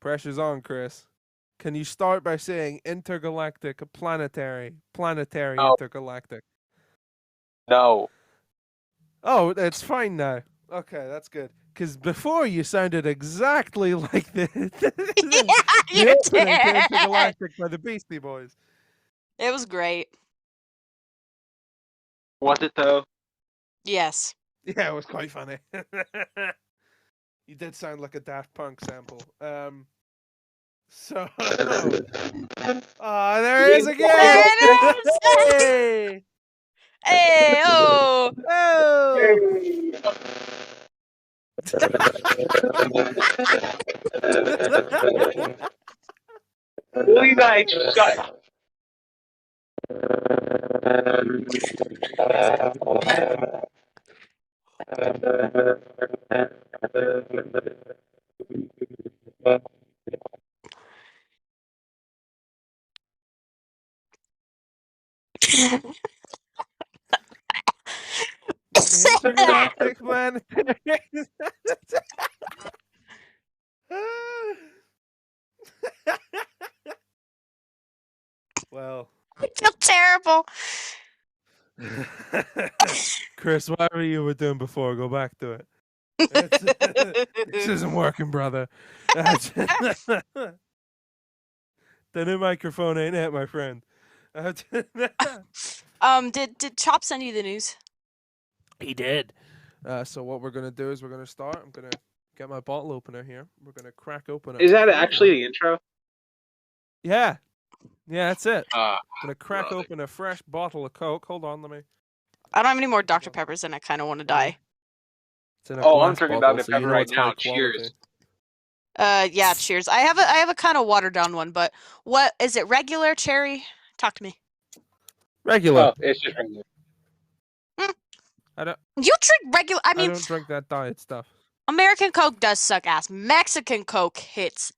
Pressure's on, Chris. Can you start by saying intergalactic, planetary, No. intergalactic? No. Oh, it's fine now. Okay, that's good. Because before you sounded exactly like the You opening to did. Intergalactic by the Beastie Boys. It was great. Was it though? Yes. Yeah, it was quite funny. You did sound like a Daft Punk sample. So, there it is again. There it is. Hey, Hey, oh. oh. Will you guys shut? Intergalactic man. Well, I feel terrible. Chris, whatever you were doing before, go back to it. This isn't working, brother. The new microphone ain't it, my friend. Did Chop send you the news? He did. So what we're gonna do is we're gonna start. I'm gonna get my bottle opener here. We're gonna crack open it. Is that actually the intro? Yeah. Yeah, that's it. I'm Gonna crack open a fresh bottle of Coke. Hold on, let me. I don't have any more Dr. Peppers and I kind of want to die. It's in a Oh, I'm glass drinking bottle, Dr. so you Pepper know right it's now. high quality. Cheers. Yeah, cheers. I have a kind of watered down one, but what is it? Regular cherry? Talk to me. Regular. Oh, it's just regular. I don't. You drink regular. I mean, don't drink that diet stuff. American Coke does suck ass. Mexican Coke hits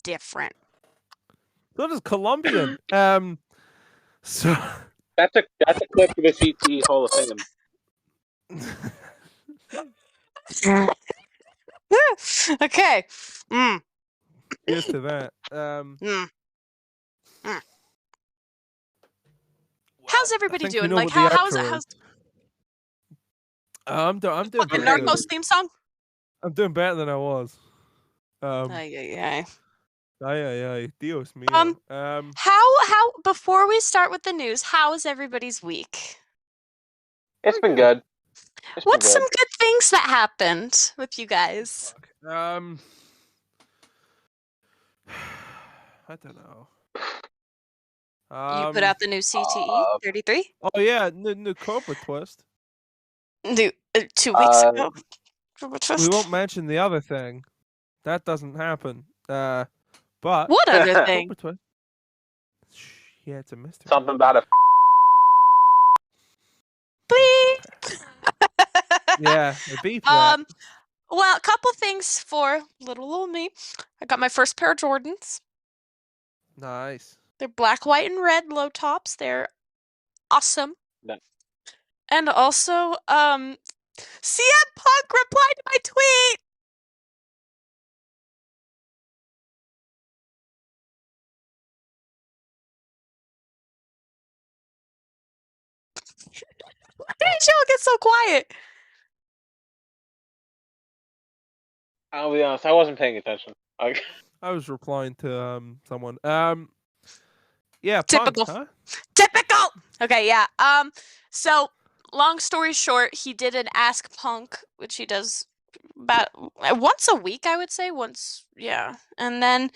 different. So does Colombian. So That's a clip for the CT Hall of Fame. Okay. here's to that. How's everybody think we doing? know Like, what the how's it? outro How's is. I'm doing fucking pretty Narcos good. theme song? I'm doing better than I was. Ay. Dios mío. How before we start with the news, how is everybody's week? It's been good. What's some good things that happened with you guys? I don't know. You put out the new CTE 33? Oh yeah, new Cobra twist. New 2 weeks ago. We won't mention the other thing. That doesn't happen. But what other thing? Cobra twist. Yeah, it's a mystery. Something about a. Bleep. Yeah, I beat that. Well, a couple things for little old me. I got my first pair of Jordans. Nice. They're black, white, and red low tops. They're awesome. No. And also, CM Punk replied to my tweet. Why did y'all get so quiet? I'll be honest, I wasn't paying attention. I was replying to someone. Yeah, Typical. Punk, huh? Typical. Okay, yeah. So long story short, he did an Ask Punk, which he does about once a week, I would say. Once, yeah. And then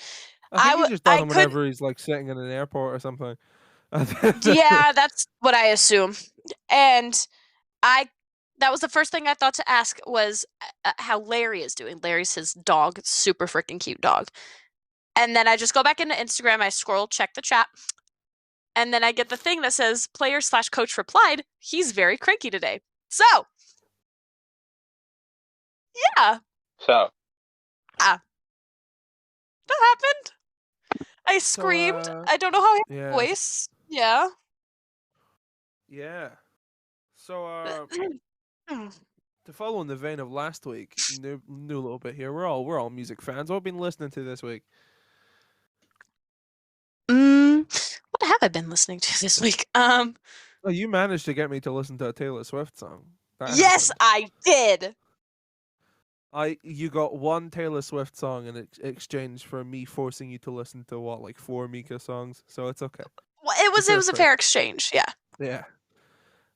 I think he just does them whenever he's like sitting in an airport or something. Yeah, that's what I assume. And that was the first thing I thought to ask was how Larry is doing. Larry's his dog, super freaking cute dog. And then I just go back into Instagram, I scroll, check the chat, and then I get the thing that says player/coach replied, he's very cranky today. So, yeah. So. That happened. I screamed. I don't know how I voice. Yeah. Yeah. So, to follow in the vein of last week, new little bit here. We're all music fans. What have we been listening to this week? What have I been listening to this week? Oh, you managed to get me to listen to a Taylor Swift song. That Yes, happened. I did. You got one Taylor Swift song in exchange for me forcing you to listen to what, like 4 Mika songs. So it's okay. Well, it was a free. fair exchange. Yeah. Yeah.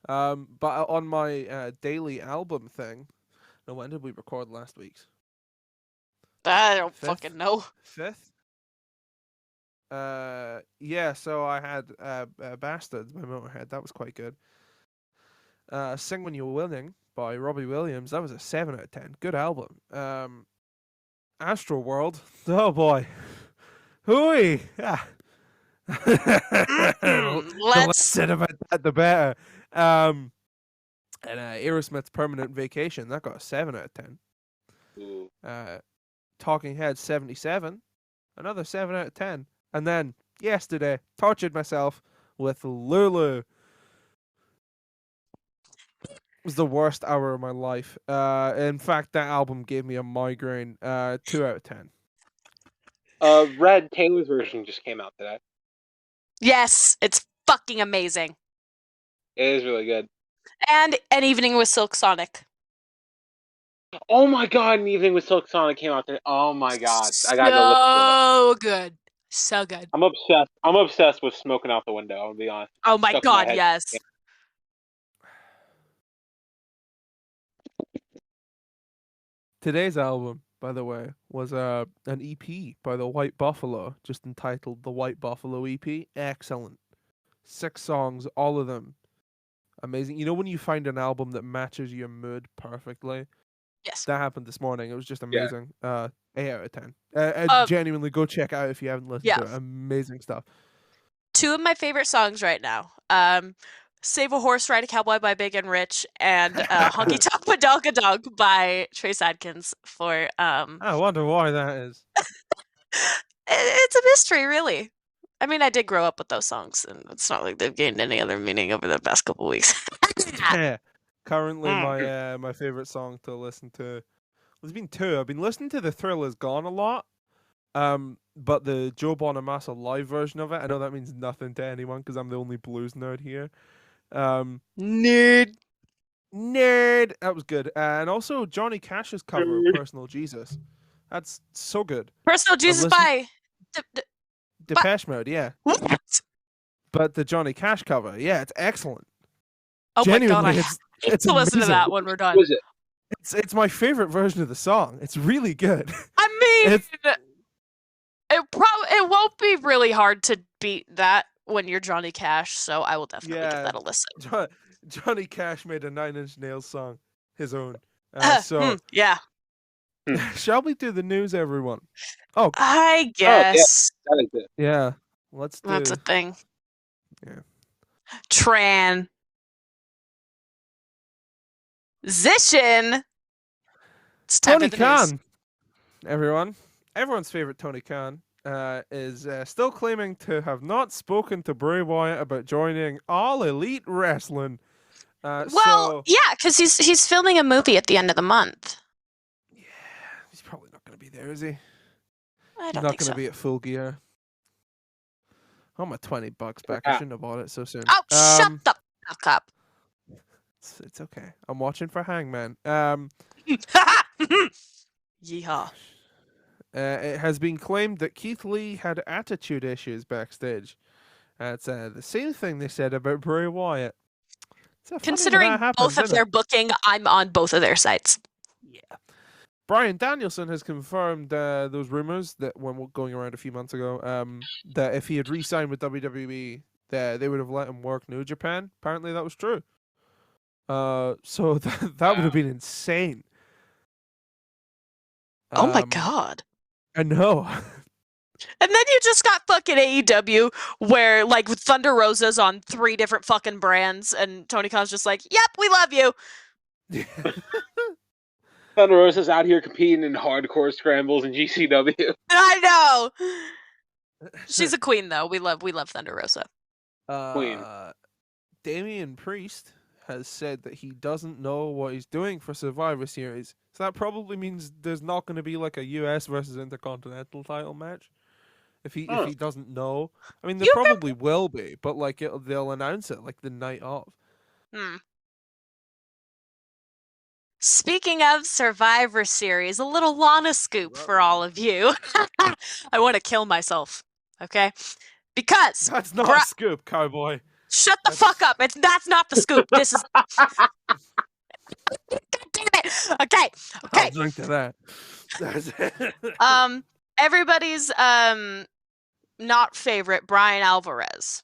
But on my daily album thing, now when did we record last week's? I don't Fifth? fucking know. 5th? Yeah. So I had Bastards by Motorhead. That was quite good. Sing When You're Willing by Robbie Williams. That was a 7 out of 10. Good album. Astro World. Oh boy. Hooey. Yeah. The less said about that, the better. And Aerosmith's Permanent Vacation. That got a 7 out of 10. Ooh. Talking Heads 77. Another 7 out of 10. And then yesterday, tortured myself with Lulu. It was the worst hour of my life. In fact, that album gave me a migraine. 2 out of 10. Red, Taylor's version just came out today. Yes, it's fucking amazing. It is really good. And An Evening with Silk Sonic. Oh my god, An Evening with Silk Sonic came out today. Oh my god. I gotta go listen to it. So good. So good. I'm obsessed. I'm obsessed with Smoking Out the Window, I'll be honest. Oh my Stuck in my god, head. yes. Today's album, by the way, was an EP by the White Buffalo, just entitled The White Buffalo EP. Excellent. 6 songs, all of them amazing. You know when you find an album that matches your mood perfectly? Yes. That happened this morning. It was just Yeah. amazing. 8 out of 10. Genuinely, go check out if you haven't listened to it. Amazing stuff. 2 of my favorite songs right now. Save a Horse, Ride a Cowboy by Big and Rich, and Honky Tonk Padonka Dog by Trace Adkins for I wonder why that is. It's a mystery, really. I mean, I did grow up with those songs, and it's not like they've gained any other meaning over the past couple weeks. Currently, my favorite song to listen to. There's been 2. I've been listening to The Thrill Is Gone a lot. But the Joe Bonamassa live version of it, I know that means nothing to anyone because I'm the only blues nerd here. Nerd. That was good. And also Johnny Cash's cover of Personal Jesus. That's so good. Personal Jesus by Depeche Mode, yeah. What? But the Johnny Cash cover, yeah, it's excellent. Oh Genuinely, my god, it's to listen to amazing. that when we're done. What is it? It's my favorite version of the song. It's really good. I mean, it won't be really hard to beat that when you're Johnny Cash, so I will definitely give that a listen. Johnny Cash made a 9 Inch Nails song, his own. Yeah. Shall we do the news, everyone? Oh, I guess. Oh, yeah. That is it. Yeah, let's do. That's a thing. Yeah. Transition. It's time Tony for the news. Khan, everyone's favorite Tony Khan, is still claiming to have not spoken to Bray Wyatt about joining All Elite Wrestling. Well, yeah, because he's filming a movie at the end of the month. Yeah, he's probably not going to be there, is he? I don't He's not think going so. to be at Full Gear. I'm at $20 back. I shouldn't have bought it so soon. Oh, shut the fuck up. It's okay. I'm watching for Hangman. Yeehaw. It has been claimed that Keith Lee had attitude issues backstage. It's the same thing they said about Bray Wyatt. Considering both of their booking, I'm on both of their sites. Yeah. Bryan Danielson has confirmed those rumors that were going around a few months ago, that if he had re-signed with WWE, that they would have let him work New Japan. Apparently that was true. So that would have been insane. Oh my god. I know. And then you just got fucking AEW where like Thunder Rosa's on 3 different fucking brands and Tony Khan's just like, yep, we love you. Thunder Rosa's out here competing in hardcore scrambles in GCW. I know. She's a queen though. We love Thunder Rosa. Queen. Damian Priest has said that he doesn't know what he's doing for Survivor Series. So that probably means there's not going to be like a US versus Intercontinental title match. if he Huh. doesn't know. I mean, there You probably will be, but like they'll announce it like the night of. Speaking of Survivor Series, a little Lana scoop for all of you. I want to kill myself. Okay, because That's not a scoop, cowboy. shut the fuck up. That's not the scoop. This is. God damn it. Okay. I'll drink to that. That's it. Everybody's not favorite Brian Alvarez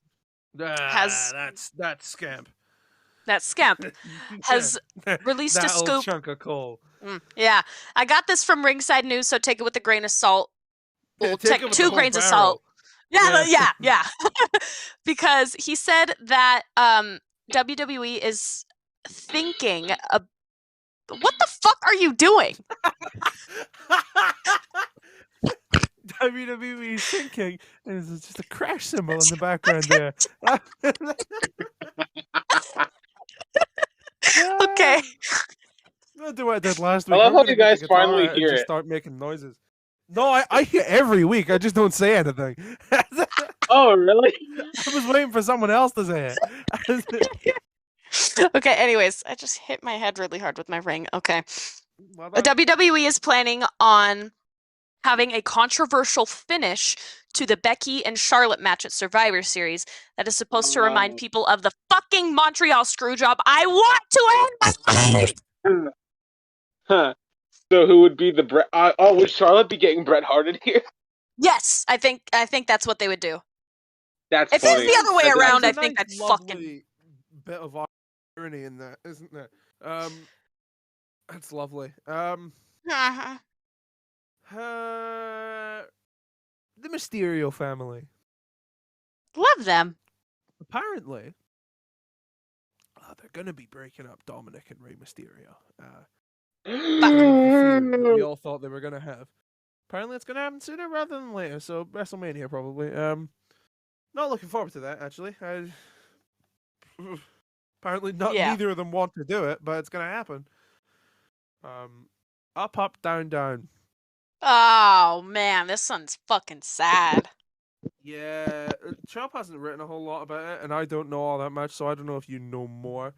has that scamp. that scamp has released a that old scoop. chunk of coal. Yeah, I got this from Ringside News, so take it with a grain of salt. Well, Take it with the 2 whole grains of barrel. salt. Yeah. Because he said that WWE is thinking what the fuck are you doing? WWE thinking, and there's just a crash symbol in the background there. Okay. I'll do what I did last I week. love I'm how gonna you get guys the guitar finally out and hear just it. start making noises. No, I hear every week. I just don't say anything. Oh, really? I was waiting for someone else to say it. Okay, anyways, I just hit my head really hard with my ring. Okay. Well done. WWE is planning on having a controversial finish to the Becky and Charlotte match at Survivor Series that is supposed to remind people of the fucking Montreal Screwjob. I want to end my Huh. So who would be the Bret? Would Charlotte be getting Bret Hart in here? Yes, I think that's what they would do. That's If funny. it's the other way That's around, I There's a think nice, I'd fucking. lovely bit of irony in that, isn't there? That's lovely. Uh-huh. The Mysterio family. Love them. Apparently, they're going to be breaking up Dominic and Rey Mysterio. The feud that we all thought they were going to have. Apparently, it's going to happen sooner rather than later. So WrestleMania probably. Not looking forward to that actually. Apparently, neither of them want to do it, but it's going to happen. Up, down, down. Oh man, this one's fucking sad. Yeah, Chop hasn't written a whole lot about it, and I don't know all that much, so I don't know if you know more.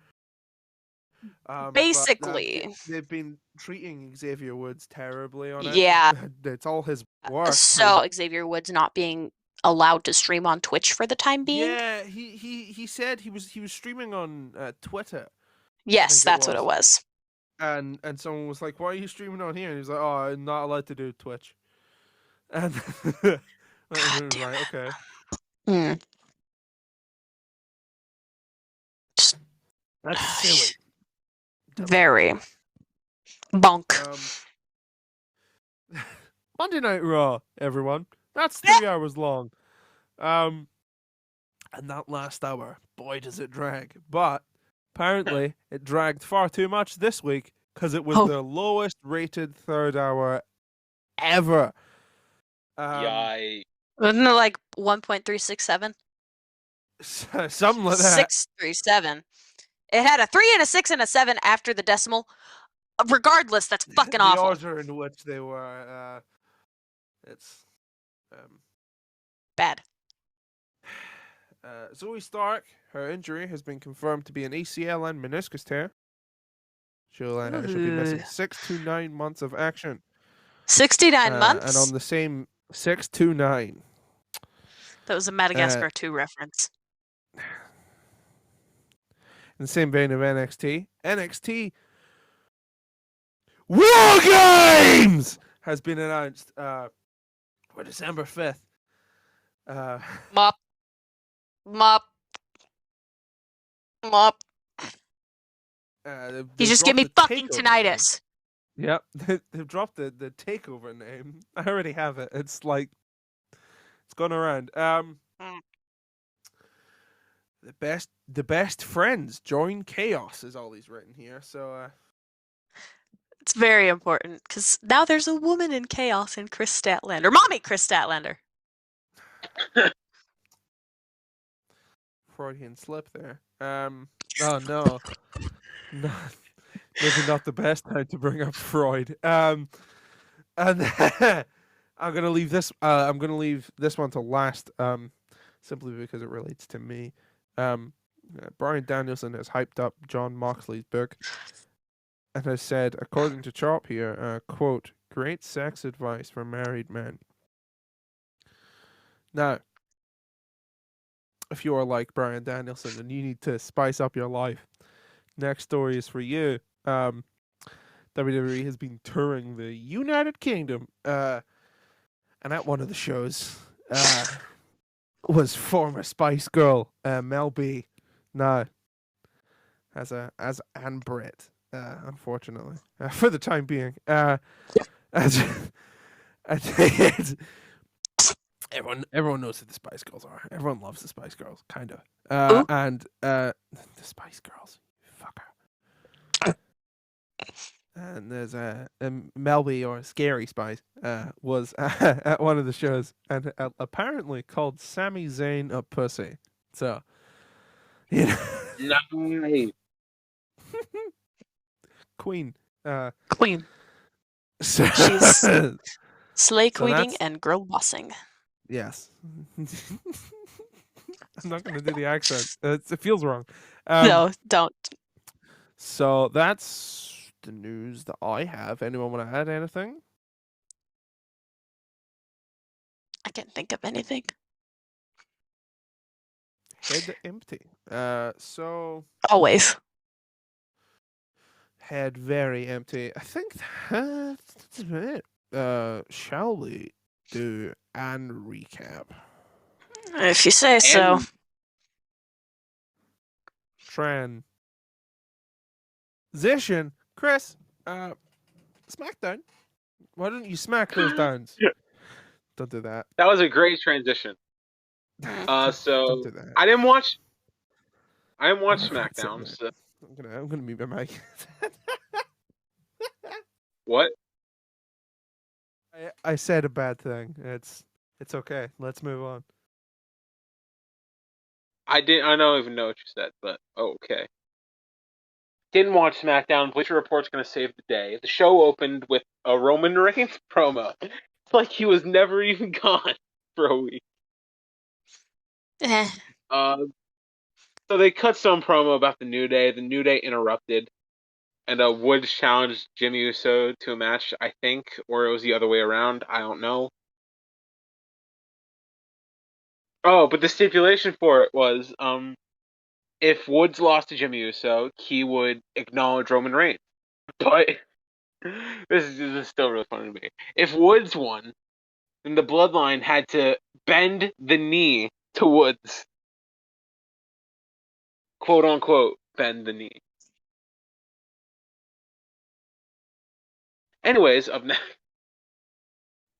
Basically, they've been treating Xavier Woods terribly on it. Yeah. It's all his work. So Xavier Woods not being allowed to stream on Twitch for the time being. Yeah, he said he was streaming on Twitter. Yes, that's what it was. And someone was like, "Why are you streaming on here?" And he's like, "Oh, I'm not allowed to do Twitch." And right, okay. That's silly. Very. Bonk. Monday Night Raw, everyone. That's 3 hours long. And that last hour, boy, does it drag. But apparently, it dragged far too much this week because it was the lowest rated third hour ever. Yikes. Wasn't it like 1.367? Something like that. 637. It had a 3 and a 6 and a 7 after the decimal. Regardless, that's fucking awful. The order in which they were, it's bad. Zoe Stark, her injury has been confirmed to be an ACL and meniscus tear. She'll be missing 6 to 9 months of action. 69 months? And on the same 6 to 9. That was a Madagascar 2 reference. In the same vein of NXT War Games has been announced for December 5th. Mop. You just give me fucking tinnitus. Name. Yep, they've dropped the takeover name. I already have it. It's like it's gone around. The best friends join chaos is all he's written here. So it's very important because now there's a woman in chaos in Chris Statlander, mommy Chris Statlander. Freudian slip there. Oh no, maybe not the best time to bring up Freud. And I'm gonna leave this. I'm gonna leave this one to last. Simply because it relates to me. Brian Danielson has hyped up John Moxley's book and has said, according to Chop here, quote, "Great sex advice for married men." Now, if you are like Brian Danielson and you need to spice up your life, next story is for you. WWE has been touring the United Kingdom, and at one of the shows, was former Spice Girl Mel B. Now, as Anne Britt, unfortunately, for the time being. As, everyone knows who the Spice Girls are. Everyone loves the Spice Girls, kind of. And the Spice Girls, fucker. And there's Melby or Scary Spice was at one of the shows and apparently called Sami Zayn a pussy. So, you know, Nice. Queen. Queen. So, She's slay so queening that's and girl bossing. yes. I'm not going to do the accent. It feels wrong. No, don't. So that's the news that I have. Anyone want to add anything? I can't think of anything. Head empty. So Always. head very empty. I think that's it. Shall we do an recap? If you say so. Transition. Chris, SmackDown. Why don't you smack those downs? Don't do that. That was a great transition. Don't So do that. I didn't watch Oh, for God's SmackDown. sake, So I'm gonna mute my mic. what? I said a bad thing. It's okay. Let's move on. I don't even know what you said, but okay. Didn't watch SmackDown. Bleacher Report's gonna save the day. The show opened with a Roman Reigns promo. It's like he was never even gone for a week. Eh. So they cut some promo about the New Day. The New Day interrupted, and Woods challenged Jimmy Uso to a match, I think, or it was the other way around. I don't know. Oh, but the stipulation for it was, if Woods lost to Jimmy Uso, he would acknowledge Roman Reigns. But this is still really funny to me. If Woods won, then the Bloodline had to bend the knee to Woods. Quote unquote, bend the knee. Anyways, up next.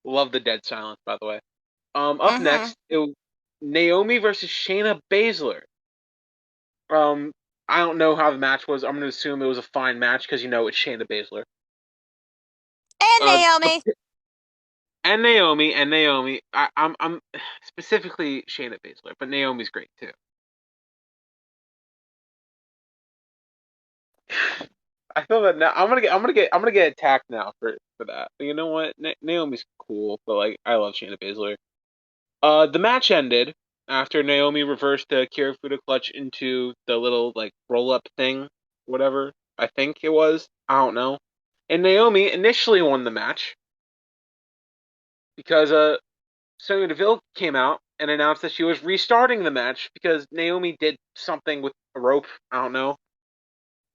Love the dead silence, by the way. Up next, Naomi versus Shayna Baszler. I don't know how the match was. I'm gonna assume it was a fine match because it's Shayna Baszler. And Naomi. And Naomi. I'm specifically Shayna Baszler, but Naomi's great too. I feel that now I'm gonna get attacked now for that. But you know what? Naomi's cool, but like I love Shayna Baszler. The match ended after Naomi reversed the Kirifuda clutch into the little like roll up thing, whatever. I think it was. I don't know. And Naomi initially won the match because Sonya Deville came out and announced that she was restarting the match because Naomi did something with a rope. I don't know.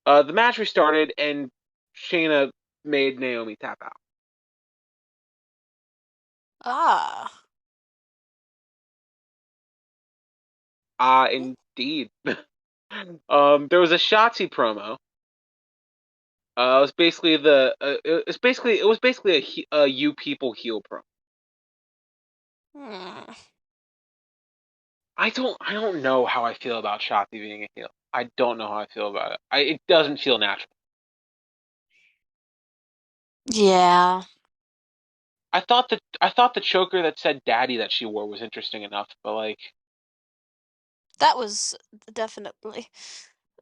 The match restarted and Shayna made Naomi tap out. Ah. Indeed. There was a Shotzi promo. It was basically it was basically a you people heel promo. I don't know how I feel about Shotzi being a heel. I don't know how I feel about it. It doesn't feel natural. Yeah. I thought the choker that said "Daddy" that she wore was interesting enough, but like That was definitely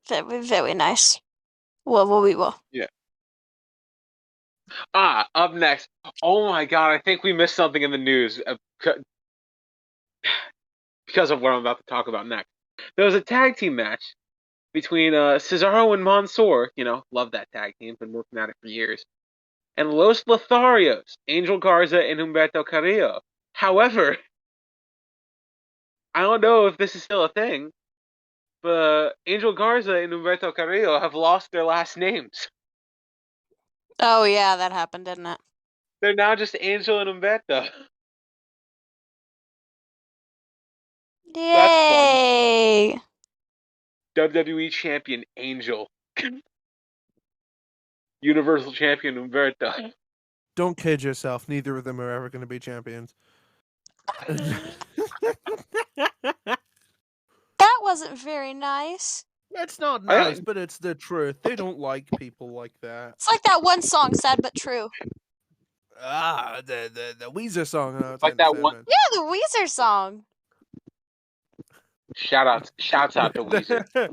very, very nice. Whoa. yeah. Up next. Oh my god, I think we missed something in the news because of what I'm about to talk about next. There was a tag team match between Cesaro and Mansoor. Love that tag team. Been working at it for years. And Los Lotharios, Angel Garza and Humberto Carrillo. However, I don't know if this is still a thing, but Angel Garza and Humberto Carrillo have lost their last names. Oh yeah, that happened, didn't it? They're now just Angel and Humberto. That's fun. Yay! WWE Champion Angel. Universal Champion Humberto. Don't kid yourself. Neither of them are ever going to be champions. That wasn't very nice. It's not nice, but it's the truth. They don't like people like that. It's like that one song, "Sad but True." The Weezer song. No, Like that one. Yeah, the Weezer song. Shouts out to Weezer.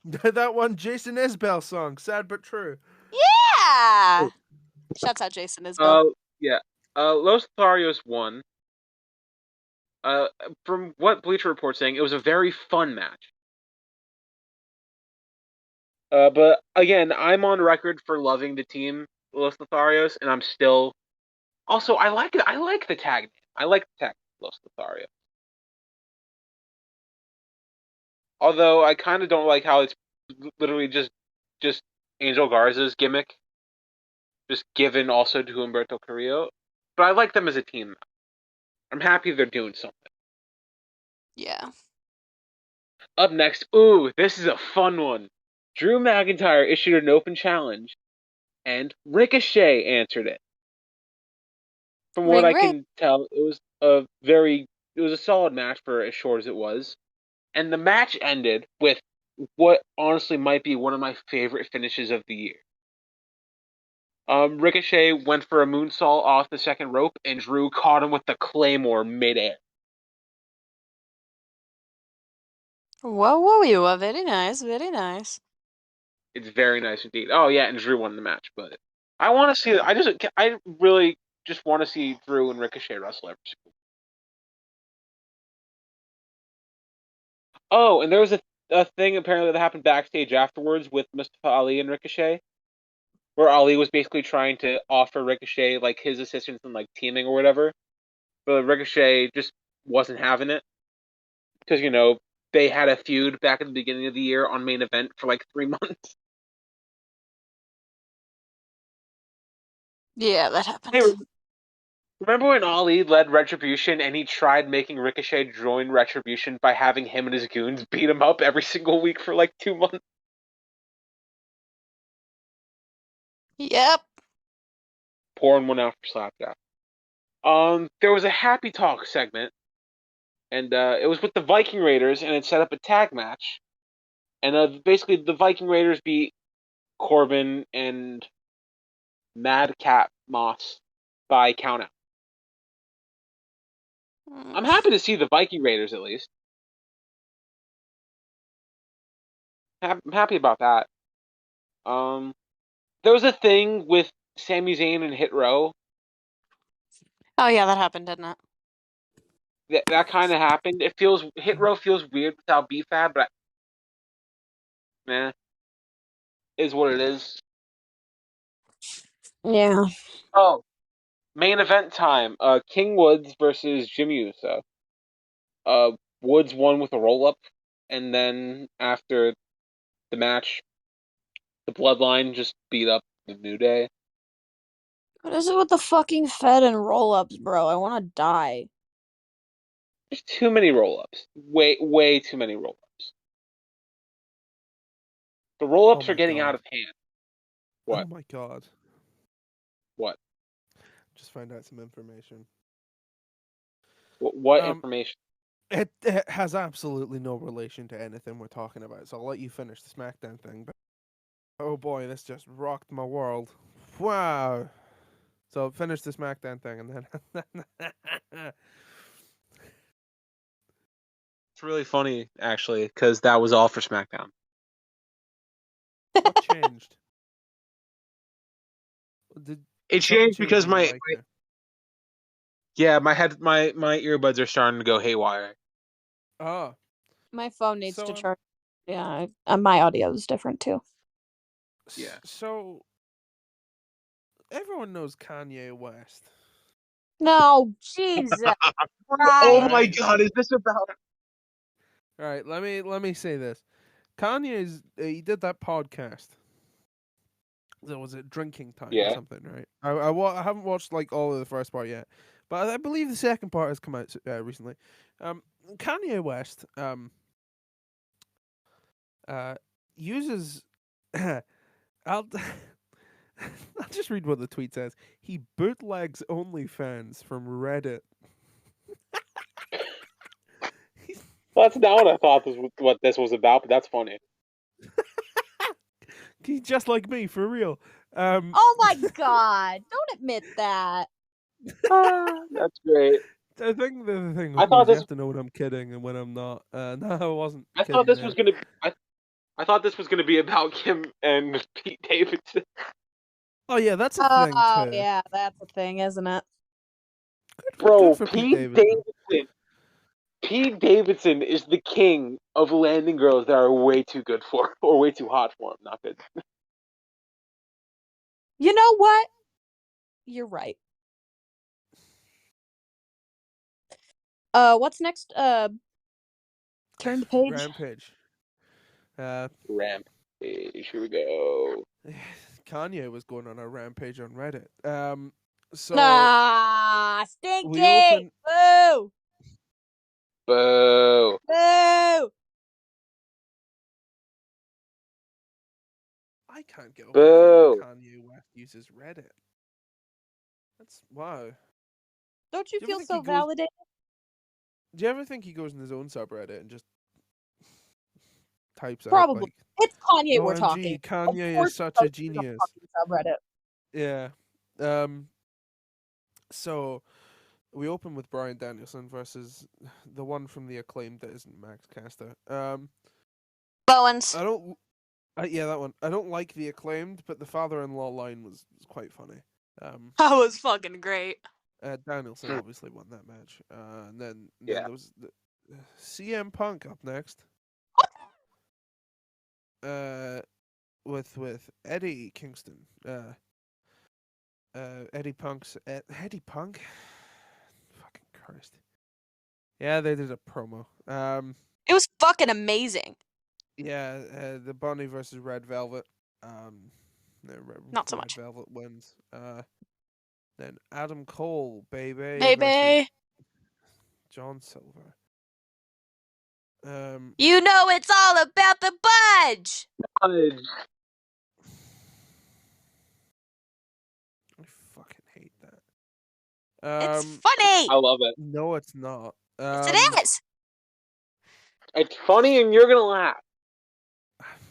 That one Jason Isbell song, "Sad but True." Yeah. Shouts out Jason Isbell. Yeah. Los Lotharios won. From what Bleacher Report's saying, it was a very fun match. But again, I'm on record for loving the team Los Lotharios, and I'm still. Also, I like it. I like the tag name. I like the tag Los Lotharios. Although I kind of don't like how it's literally just Angel Garza's gimmick, just given also to Humberto Carrillo. But I like them as a team. I'm happy they're doing something. Yeah. Up next, this is a fun one. Drew McIntyre issued an open challenge, and Ricochet answered it. From what I can tell, it was a solid match for as short as it was. And the match ended with what honestly might be one of my favorite finishes of the year. Ricochet went for a moonsault off the second rope, and Drew caught him with the Claymore midair. Whoa, very nice, very nice. It's very nice indeed. Oh yeah, and Drew won the match, but I want to see. I really just want to see Drew and Ricochet wrestle every single. Oh, and there was a thing apparently that happened backstage afterwards with Mustafa Ali and Ricochet, where Ali was basically trying to offer Ricochet like his assistance in like teaming or whatever, but Ricochet just wasn't having it because they had a feud back at the beginning of the year on Main Event for like 3 months. Yeah, that happened. Hey, remember when Ali led Retribution and he tried making Ricochet join Retribution by having him and his goons beat him up every single week for like 2 months? Yep. Pouring one out for Slapjack. There was a happy talk segment, and it was with the Viking Raiders, and it set up a tag match. And basically, the Viking Raiders beat Corbin and Madcap Moss by countout. I'm happy to see the Viking Raiders at least. I'm happy about that. There was a thing with Sami Zayn and Hit Row. Oh yeah, that happened, didn't it? That kind of happened. Hit Row feels weird without BFAB, but is what it is. Yeah. Oh, main event time. King Woods versus Jimmy Uso. Woods won with a roll up, and then after the match, the Bloodline just beat up the New Day. What is it with the fucking Fed and roll-ups, bro? I want to die. There's too many roll ups. Way too many roll ups. The roll ups are getting out of hand. What? Oh my god. What? Just find out some information. What information? It has absolutely no relation to anything we're talking about, so I'll let you finish the SmackDown thing. But oh boy, this just rocked my world. Wow. So finish the SmackDown thing, and then It's really funny, actually, because that was all for SmackDown. what changed? It Something changed changed because in your mic there. my earbuds are starting to go haywire. Oh, My phone needs so to charge. Yeah, my audio is different too. Yeah. So everyone knows Kanye West. No, Jesus Oh Christ. my God! Is this about? All right, let me say this. Kanye's he did that podcast. That was it, Drinking Time or Yeah. something, right? I haven't watched like all of the first part yet, but I believe the second part has come out recently. Kanye West uses I'll I'll just read what the tweet says. He bootlegs OnlyFans from Reddit. Well, that's not what I thought what this was about, but that's funny. He's just like me, for real. Oh my God! Don't admit that. That's great. I think the thing I with me thought is you this. have to know when I'm kidding and when I'm not. No, I wasn't I thought kidding this there. was gonna. I thought this was gonna be about Kim and Pete Davidson. Oh yeah, that's a thing Oh too. yeah, that's a thing, isn't it? Good Bro, for Pete Pete Davidson. Davidson. Pete Davidson is the king of landing girls that are way too good for him, or way too hot for him. Not good. You know what? You're right. What's next? Turn the page. Rampage. Rampage. Here we go. Kanye was going on a rampage on Reddit. So Ah, we stinky! open. Boo! Boo. Boo! I can't get over the fact Boo. that Kanye West uses Reddit. That's wow. Don't you Do you ever feel think so he goes? validated? Do you ever think he goes in his own subreddit and just types out Probably. like, It's Kanye we're talking. "OMG, Kanye Of course is such he a goes to the genius." fucking subreddit. Yeah. So we open with Bryan Danielson versus the one from the Acclaimed that isn't Max Caster. Bowens. I don't. Yeah, that one. I don't like the Acclaimed, but the father-in-law line was quite funny. That was fucking great. Danielson obviously won that match. And then Yeah. there was CM Punk up next. With Eddie Kingston. Eddie Punk. Fucking Christ. Yeah, they did a promo. It was fucking amazing. Yeah, the Bunny versus Red Velvet. Not so Red much. Velvet wins. Then Adam Cole, baby, versus Baby. John Silver. You know it's all about the budge. I fucking hate that. It's funny. I love it. No, it's not. Yes, it is. It's funny, and you're gonna laugh.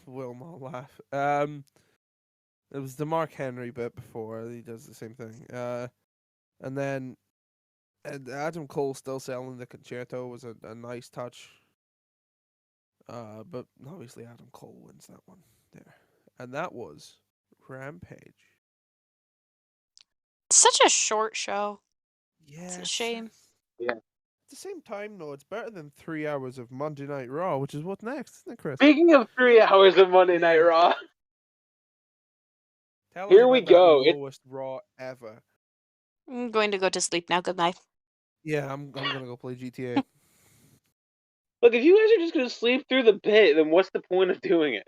Will not laugh. It was the Mark Henry bit before. He does the same thing. And then Adam Cole still selling the concerto was a nice touch. But obviously Adam Cole wins that one there. And that was Rampage. It's such a short show. Yeah. It's a shame. Yeah. At the same time, though, it's better than 3 hours of Monday Night Raw, which is what's next, isn't it, Chris? Speaking of 3 hours of Monday Night Raw, Tell here us we about go. that lowest Raw ever. I'm going to go to sleep now. Good night. Yeah, I'm gonna go play GTA. Look, if you guys are just gonna sleep through the bit, then what's the point of doing it?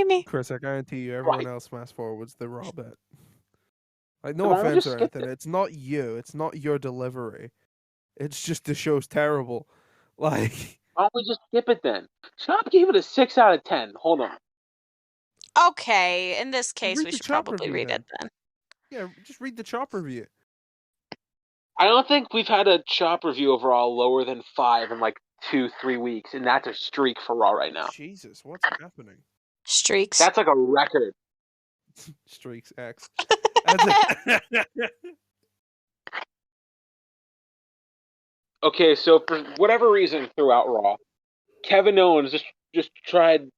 Me. Chris, I guarantee you, everyone Right. else fast forwards the Raw bit. Like, no Come on, we offense just or skipped anything, it's not you, it's not your delivery. It's just the show's terrible. Like, Why don't we just skip it then? Chop gave it a 6 out of 10. Hold on. Okay, in this case, read we the should Chop probably review read it then. yeah, just read the Chop review. I don't think we've had a Chop review overall lower than 5 in like 2-3 weeks, and that's a streak for Raw right now. Jesus, what's happening? Streaks. That's like a record. Streaks X. Okay, so for whatever reason throughout Raw, Kevin Owens just tried.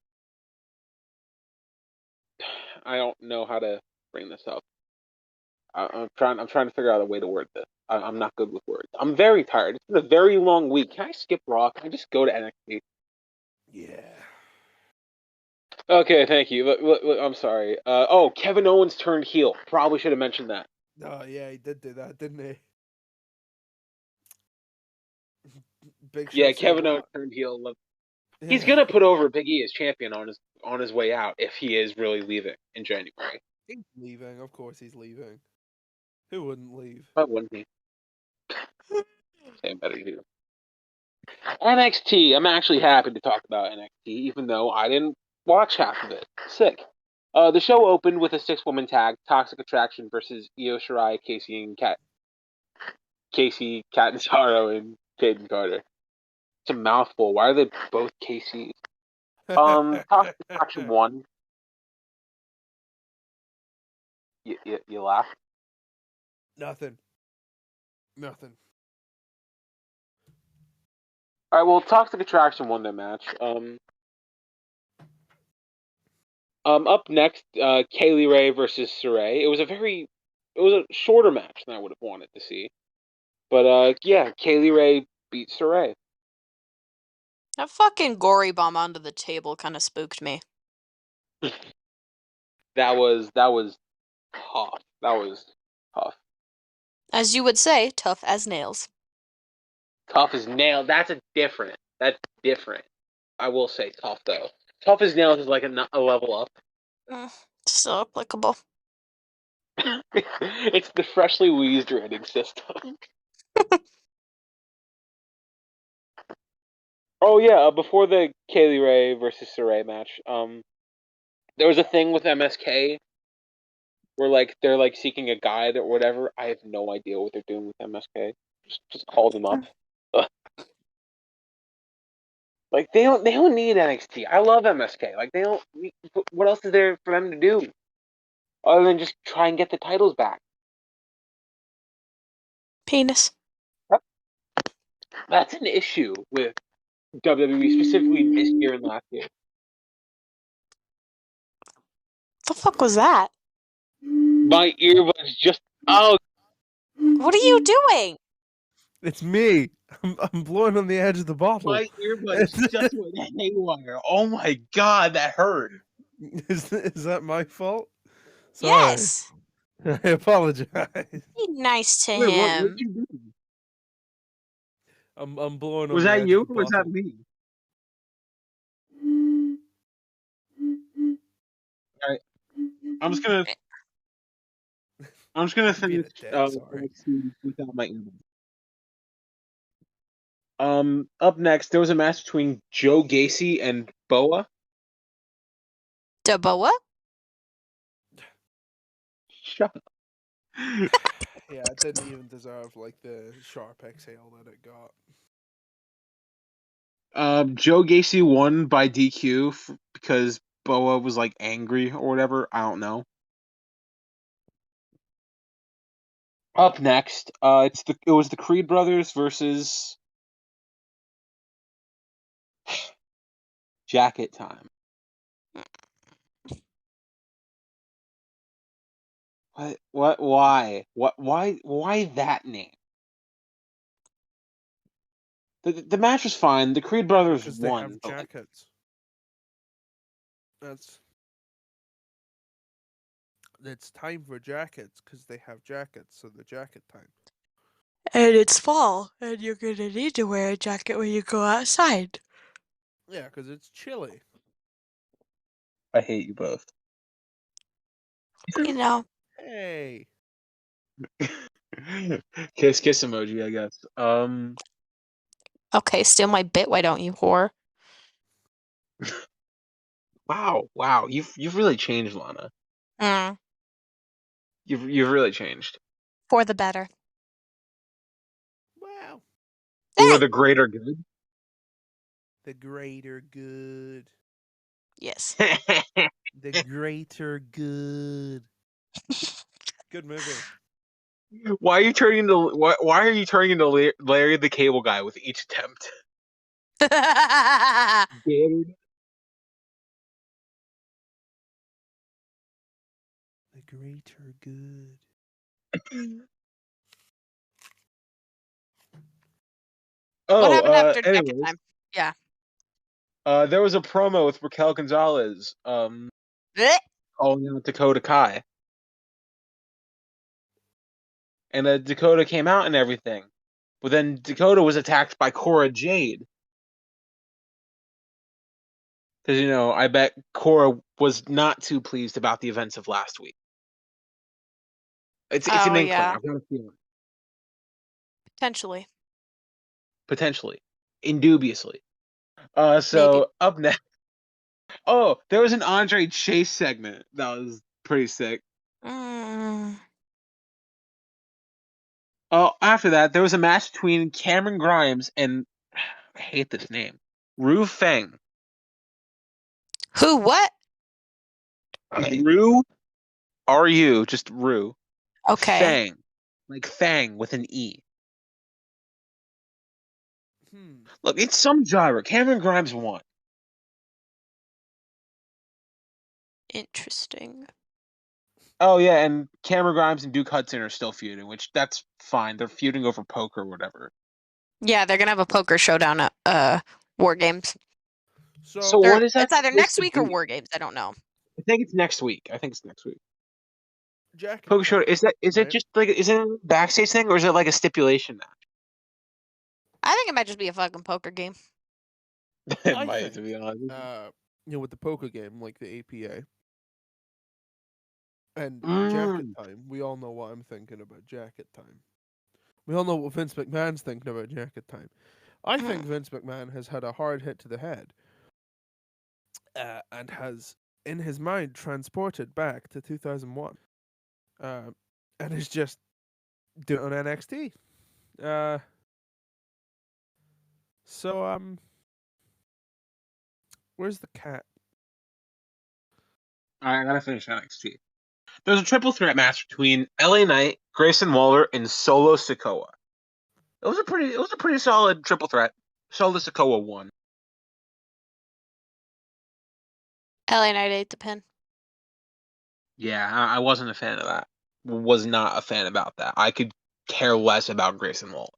I don't know how to bring this up. I'm trying to figure out a way to word this. I'm not good with words. I'm very tired. It's been a very long week. Can I skip Raw? Can I just go to NXT? Yeah. Okay, thank you. I'm sorry. Kevin Owens turned heel. Probably should have mentioned that. Oh, yeah, he did do that, didn't he? Big Show Yeah, said Kevin Owens what? turned heel. He's Yeah. gonna put over Big E as champion on his way out if he is really leaving in January. He's leaving. Of course he's leaving. Who wouldn't leave? But wouldn't he? Same better do. NXT. I'm actually happy to talk about NXT, even though I didn't watch half of it. Sick. The show opened with a 6-woman tag: Toxic Attraction versus Io Shirai, Casey Catanzaro, and Caden Carter. It's a mouthful. Why are they both Casey's? Toxic Attraction won. You laugh. Nothing. Nothing. All right. Well, Toxic Attraction won their match. Up next, Kaylee Ray versus Saray. It was a shorter match than I would have wanted to see. But yeah, Kaylee Ray beat Saray. That fucking gory bomb onto the table kind of spooked me. That was tough. That was tough. As you would say, tough as nails. Tough as nails. That's different. I will say tough though. Tough as nails is like a level up. Still applicable. It's the freshly wheezed rating system. Oh yeah, before the Kaylee Ray versus Saray match, there was a thing with MSK where like they're like seeking a guide or whatever. I have no idea what they're doing with MSK. Just call them up. Like they don't need NXT. I love MSK. Like they don't. What else is there for them to do other than just try and get the titles back? Penis. That's an issue with WWE, specifically this year and last year. The fuck was that? My earbuds just oh What are you doing? It's me. I'm blowing on the edge of the bottle. my earbuds just went haywire. Oh my god, that hurt. Is that my fault? Sorry. Yes. I apologize. Be nice to Wait, what him. did you do? I'm blowing on Was the that edge you of the or was that bottle. me? Alright, I'm just gonna Being finish a dick, sorry. NXT without my earbuds. Up next, there was a match between Joe Gacy and Boa. Daboa? Shut up. Yeah, it didn't even deserve like the sharp exhale that it got. Joe Gacy won by DQ because Boa was like angry or whatever. I don't know. Up next, it was the Creed brothers versus Jacket Time. What? Why? Why that name? The match was fine. The Creed brothers Because they won. have jackets. It's time for jackets because they have jackets, so the jacket time. And it's fall, and you're gonna need to wear a jacket when you go outside. Yeah, because it's chilly. I hate you both. You know. Hey. Kiss emoji, I guess. Okay, steal my bit, why don't you, whore? Wow, you've really changed, Lana. Mm, You've really changed. for the better. Wow. For Hey! the greater good. The greater good. Yes. The greater good. Good movie. Why are you turning into why are you turning into Larry the Cable Guy with each attempt? Dude. greater good. What happened after jacket Anyways, time? Yeah. there was a promo with Raquel Gonzalez, Blech. calling out Dakota Kai, and Dakota came out and everything, but then Dakota was attacked by Cora Jade. Because, I bet Cora was not too pleased about the events of last week. It's an Oh inkling. yeah, I've got a feeling. potentially, Potentially. Indubiously. maybe. So up next. Oh, there was an Andre Chase segment that was pretty sick. Mm. Oh, after that, there was a match between Cameron Grimes and I hate this name. Ru Feng. Who? What? Ru Ru, just Ru. Okay. Fang. Like Fang with an E. Look, it's some jobber. Cameron Grimes won. Interesting. Oh yeah, and Cameron Grimes and Duke Hudson are still feuding, which that's fine. They're feuding over poker or whatever. Yeah, they're gonna have a poker showdown at War Games. So So Or what is that it's either supposed next to week or be? War Games. I don't know. I think it's next week. I think it's next week. jacket Poker show time, is it right? just like is it a backstage thing or is it like a stipulation match? I think it might just be a fucking poker game. It I might, to think, be honest. with the poker game, like the APA and jacket Mm. time, we all know what I'm thinking about jacket time. We all know what Vince McMahon's thinking about jacket time. I think Mm. Vince McMahon has had a hard hit to the head, and has, in his mind, transported back to 2001, and is just doing it on NXT. Uh, so where's the cat? All right, I gotta finish NXT. There's a triple threat match between LA Knight, Grayson Waller, and Solo Sikoa. It was a pretty solid triple threat. Solo Sikoa won. LA Knight ate the pin. Yeah, I wasn't a fan of that. Was not a fan about that. I could care less about Grayson Waller.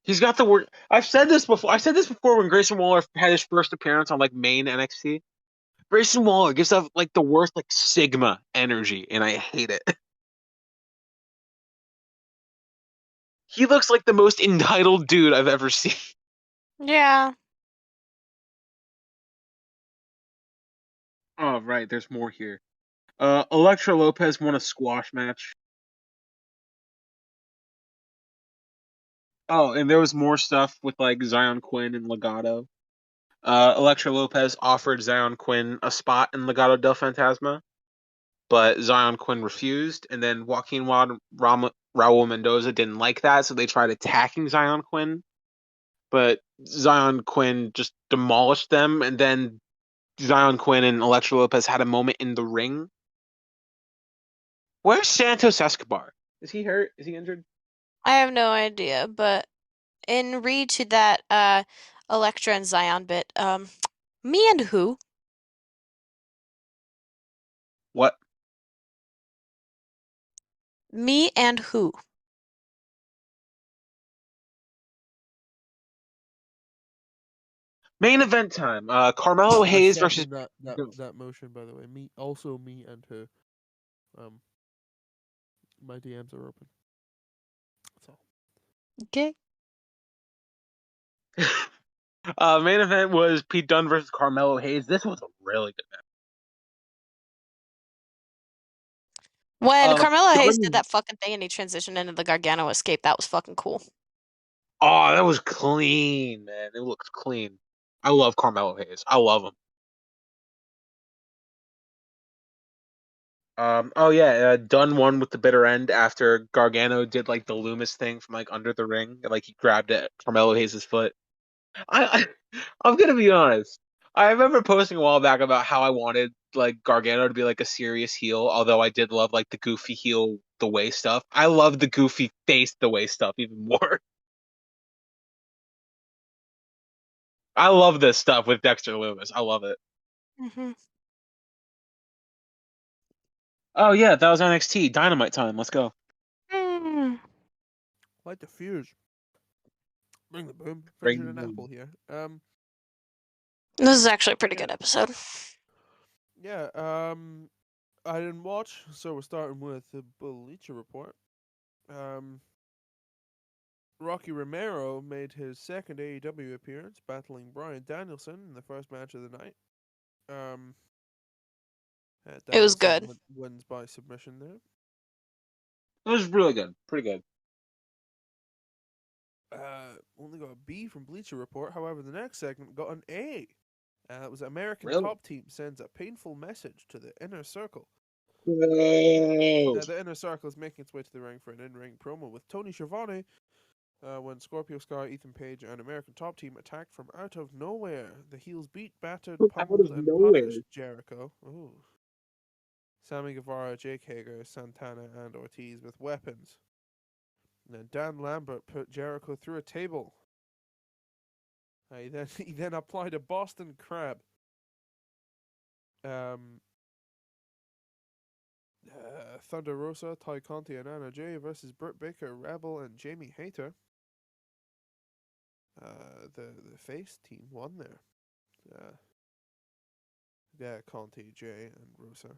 He's got the word. I've said this before. I said this before when Grayson Waller had his first appearance on like main NXT. Grayson Waller gives off like the worst like Sigma energy, and I hate it. He looks like the most entitled dude I've ever seen. Yeah. Oh right, there's more here. Elektra Lopez won a squash match. Oh, and there was more stuff with like Zion Quinn and Legato. Elektra Lopez offered Zion Quinn a spot in Legado del Fantasma, but Zion Quinn refused, and then Joaquin Raul Mendoza didn't like that, so they tried attacking Zion Quinn, but Zion Quinn just demolished them, and then Zion Quinn and Elektra Lopez had a moment in the ring. Where's Santos Escobar? Is he hurt? Is he injured? I have no idea, but in read to that Electra and Zion bit, me and who? What? Me and who? Main event time. Carmelo I Hayes versus. second that motion. By the way, me and her. Um, my DMs are open. That's all. Okay. Main event was Pete Dunne versus Carmelo Hayes. This was a really good When match. Carmelo Hayes did Dunne. that fucking thing and he transitioned into the Gargano escape, that was fucking cool. Oh, that was clean, man. It looks clean. I love Carmelo Hayes. I love him. Oh yeah, Dunn won with the bitter end after Gargano did like the Loomis thing from like under the ring, and, like he grabbed at Carmelo Hayes' foot. I'm gonna be honest. I remember posting a while back about how I wanted like Gargano to be like a serious heel, although I did love like the goofy heel the way stuff. I love the goofy face the way stuff even more. I love this stuff with Dexter Loomis. I love it. Hmm Oh yeah, that was NXT Dynamite time. Let's go. Mm. Light the fuse. Bring the boom. Bring Finishing an the apple here. This is actually a pretty Yeah. good episode. Yeah. I didn't watch, so we're starting with the Bleacher Report. Rocky Romero made his second AEW appearance, battling Bryan Danielson in the first match of the night. It was Danielson good. wins by submission there. It was really good. Pretty good. Only got a B from Bleacher Report. However, the next segment got an A. It was American Really? Top Team sends a painful message to the Inner Circle. Whoa. The Inner Circle is making its way to the ring for an in-ring promo with Tony Schiavone when Scorpio Sky, Ethan Page, and American Top Team attacked from out of nowhere. The heels beat, battered, Out pummeled, of and nowhere. punished Jericho. Ooh. Sammy Guevara, Jake Hager, Santana, and Ortiz with weapons. And then Dan Lambert put Jericho through a table. He then applied a Boston Crab. Thunder Rosa, Ty Conti, and Anna Jay versus Britt Baker, Rebel, and Jamie Hayter. The face team won there. Conti, Jay, and Rosa.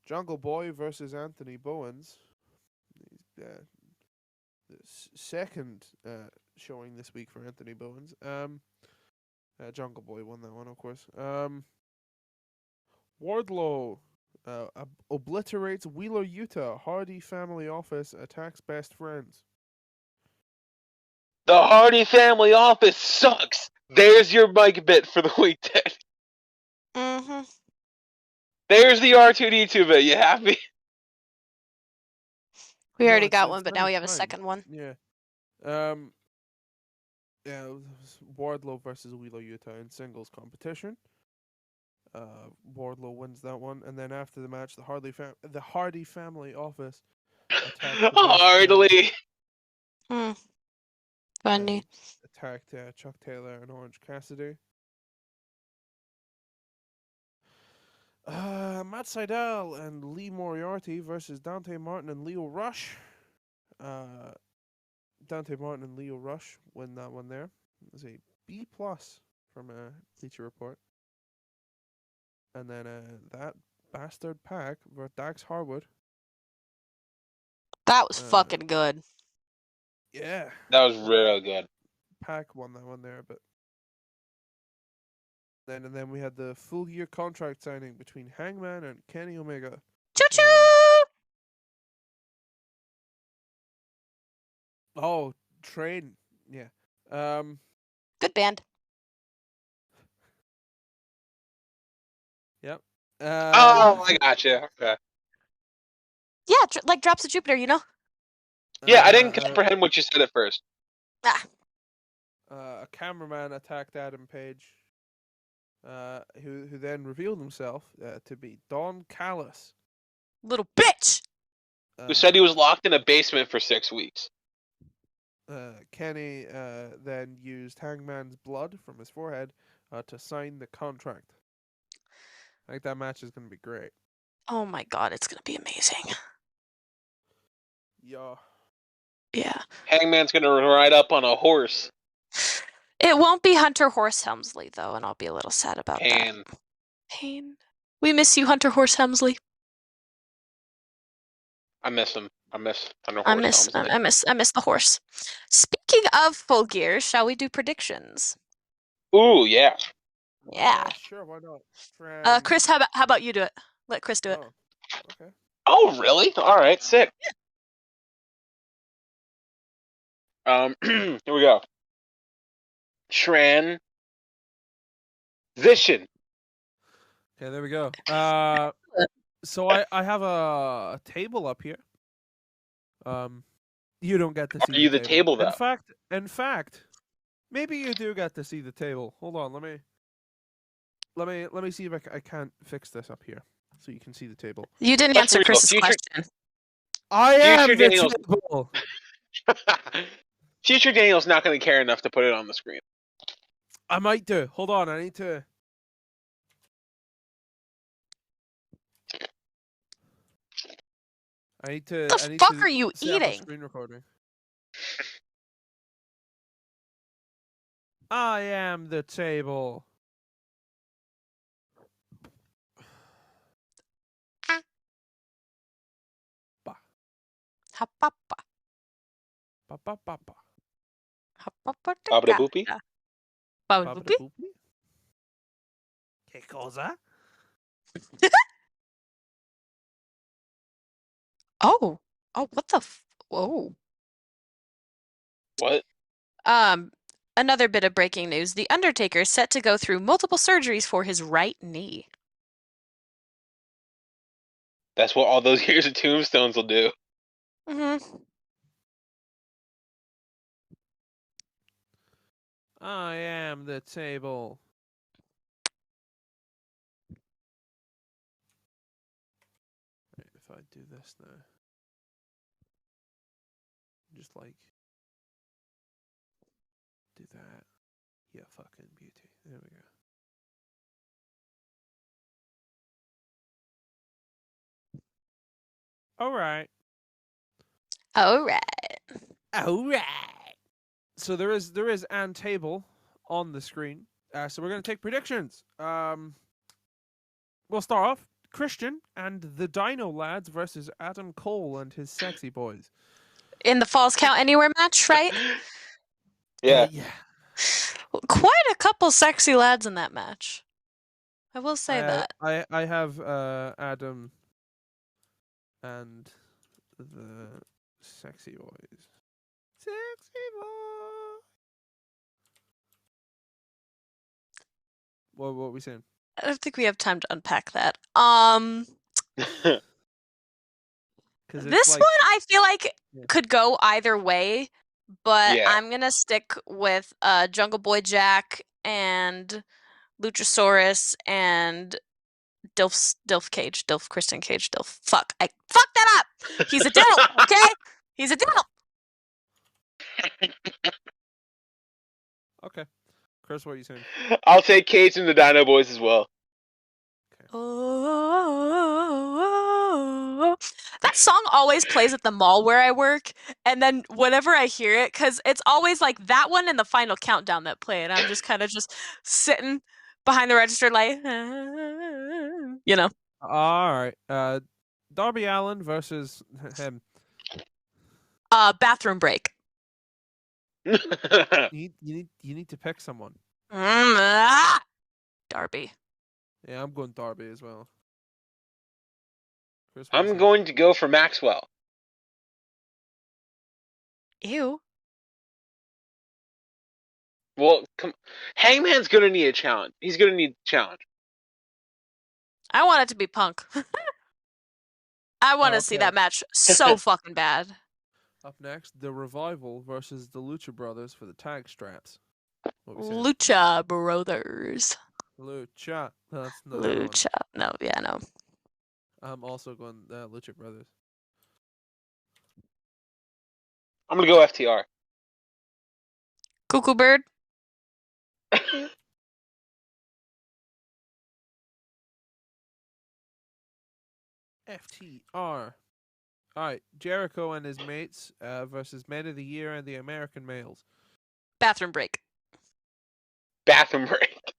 Jungle Boy versus Anthony Bowens. The second showing this week for Anthony Bowens. Jungle Boy won that one, of course. Wardlow obliterates Wheeler Yuta. Hardy family office attacks best friends. The Hardy family office sucks. There's your mic bit for the weekend. Mm-hmm. There's the R2D2 bit. You happy? We No, already it's- got it's one, but not now we have a fine. second one. Yeah. Yeah, it was Wardlow versus Wheeler Yuta in singles competition. Wardlow wins that one, and then after the match, the Hardy family office attacked the best friends. Hardly. Funny. Attacked Chuck Taylor and Orange Cassidy. Matt Sydal and Lee Moriarty versus Dante Martin and Leo Rush. Dante Martin and Leo Rush win that one there. It was a B+ from a Bleacher Report. And then that bastard Pack versus Dax Harwood. That was fucking good. Yeah. That was real good. Pack won that one there, but then we had the full year contract signing between Hangman and Kenny Omega. Choo choo! Oh, Train. Yeah. Good band. Yep. Oh, I gotcha. Okay. Yeah, like Drops of Jupiter, you know? Yeah, I didn't comprehend what you said at first. Ah. A cameraman attacked Adam Page, who then revealed himself to be Don Callis. Little bitch! Who said he was locked in a basement for 6 weeks. Kenny then used Hangman's blood from his forehead to sign the contract. I think that match is going to be great. Oh my god, it's gonna be amazing. Yeah. Yeah. Hangman's gonna ride up on a horse. It won't be Hunter Horse Helmsley, though, and I'll be a little sad about Pain. that. Pain. We miss you, Hunter Horse Helmsley. I miss him. I miss Thunder I Horse. miss the horse. Speaking of Full Gear, shall we do predictions? Ooh, yeah. Yeah. Sure, why not? Chris, how about you do it? Let Chris do it. Oh, okay. Oh, really? All right, sick. Here we go. Transition. Okay, there we go. So I have a table up here. You don't get to see. Are you the table, though? In fact, maybe you do get to see the table. Hold on, let me see if I can't fix this up here so you can see the table. You didn't answer Chris's question. I am the Daniels. table. Future Daniel's not going to care enough to put it on the screen. I might do. Hold on, I need to. I need to. The I need fuck to are you set up a eating? screen recording. I am the table. Ba Hapapa. ba ba ba ba. Babada boopy. Babada boopy. Che cosa? Oh. Oh, what the whoa. What? Another bit of breaking news. The Undertaker is set to go through multiple surgeries for his right knee. That's what all those years of tombstones will do. Mm-hmm. I am the table. Right, if I do this now, just like do that. Yeah, fucking beauty. There we go. All right. All right. All right. So there is an table on the screen. So we're gonna take predictions. We'll start off Christian and the Dino Lads versus Adam Cole and his sexy boys. In the Falls Count Anywhere match, right? Yeah. Yeah. Quite a couple sexy lads in that match. I will say that. I have Adam and the sexy boys. Sexy boy. What were we saying? I don't think we have time to unpack that. This like, one I feel like could go either way, but Yeah. I'm gonna stick with Jungle Boy Jack and Luchasaurus and Dilf Kristen Cage, Dilf. Fuck, I fucked that up. He's a diddle, okay? He's a diddle. Okay. Chris, what are you saying? I'll take Cage and the Dino Boys as well. Oh, that song always plays at the mall where I work, and then whenever I hear it, because it's always like that one and the Final Countdown that play, and I'm just kind of just sitting behind the register like, you know. All right. Darby Allin versus him. Bathroom break. You need to pick someone. Darby. Yeah, I'm going Darby as well. Chris, what do you I'm say? going to go for Maxwell. Ew. Well, Hangman's gonna need a challenge. He's gonna need a challenge. I want it to be Punk. I want to see okay. that match so fucking bad. Up next, the Revival versus the Lucha Brothers for the tag straps. What we saying? Lucha Brothers. Lucha. No, that's another Lucha. No, yeah, no. I'm also going Lucha Brothers. I'm gonna go FTR. Cuckoo Bird. FTR. All right, Jericho and his mates versus Men of the Year and the American Males. Bathroom break. Bathroom break.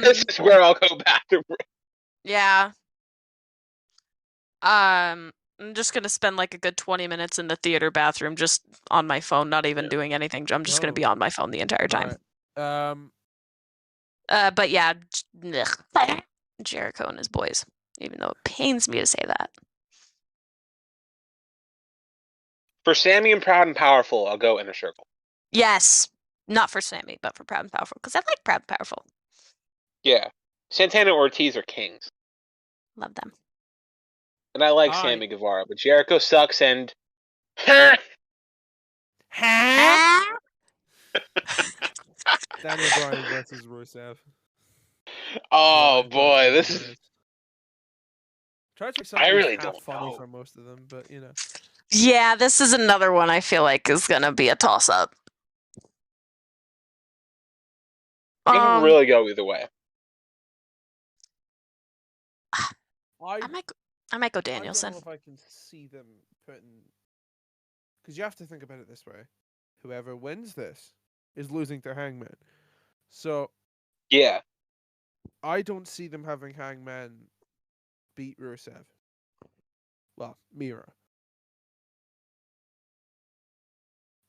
This is where I'll go bathroom break. Yeah. I'm just gonna spend like a good 20 minutes in the theater bathroom just on my phone, not even doing anything. I'm just gonna be on my phone the entire time. Right. But yeah, Jericho and his boys. Even though it pains me to say that. For Sammy and Proud and Powerful, I'll go Inner Circle. Yes. Not for Sammy, but for Proud and Powerful. Because I like Proud and Powerful. Yeah. Santana and Ortiz are kings. Love them. And I like Sammy Guevara, but Jericho sucks and... Huh? Daniel Bryan versus Rusev. Oh boy, this is... Try to something really half don't funny know. for most of them, but you know. Yeah, this is another one I feel like is gonna be a toss-up. You can really go either way. I might go, I might go I don't Danielson. know if I can see them putting, because you have to think about it this way: whoever wins this is losing to Hangman. So Yeah. I don't see them having Hangman beat Rusev. Well, Mira.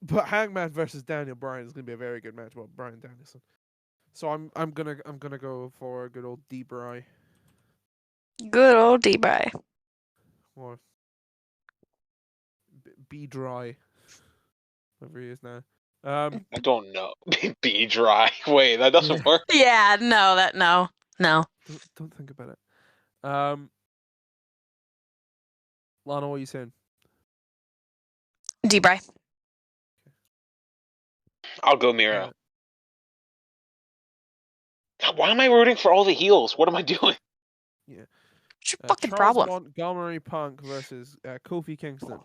But Hangman versus Daniel Bryan is gonna be a very good match. Well, Bryan Danielson. So I'm gonna go for good old D Bry Good old D-Bry. or B Dry, whatever he is now. I don't know. Be dry. Wait, that doesn't work. Yeah, no. Don't think about it. Lana, what are you saying? D-Bry. I'll go Miro. Uh, Why am I rooting for all the heels? What am I doing? yeah. What's your fucking Charles problem? Montgomery Punk versus Kofi Kingston.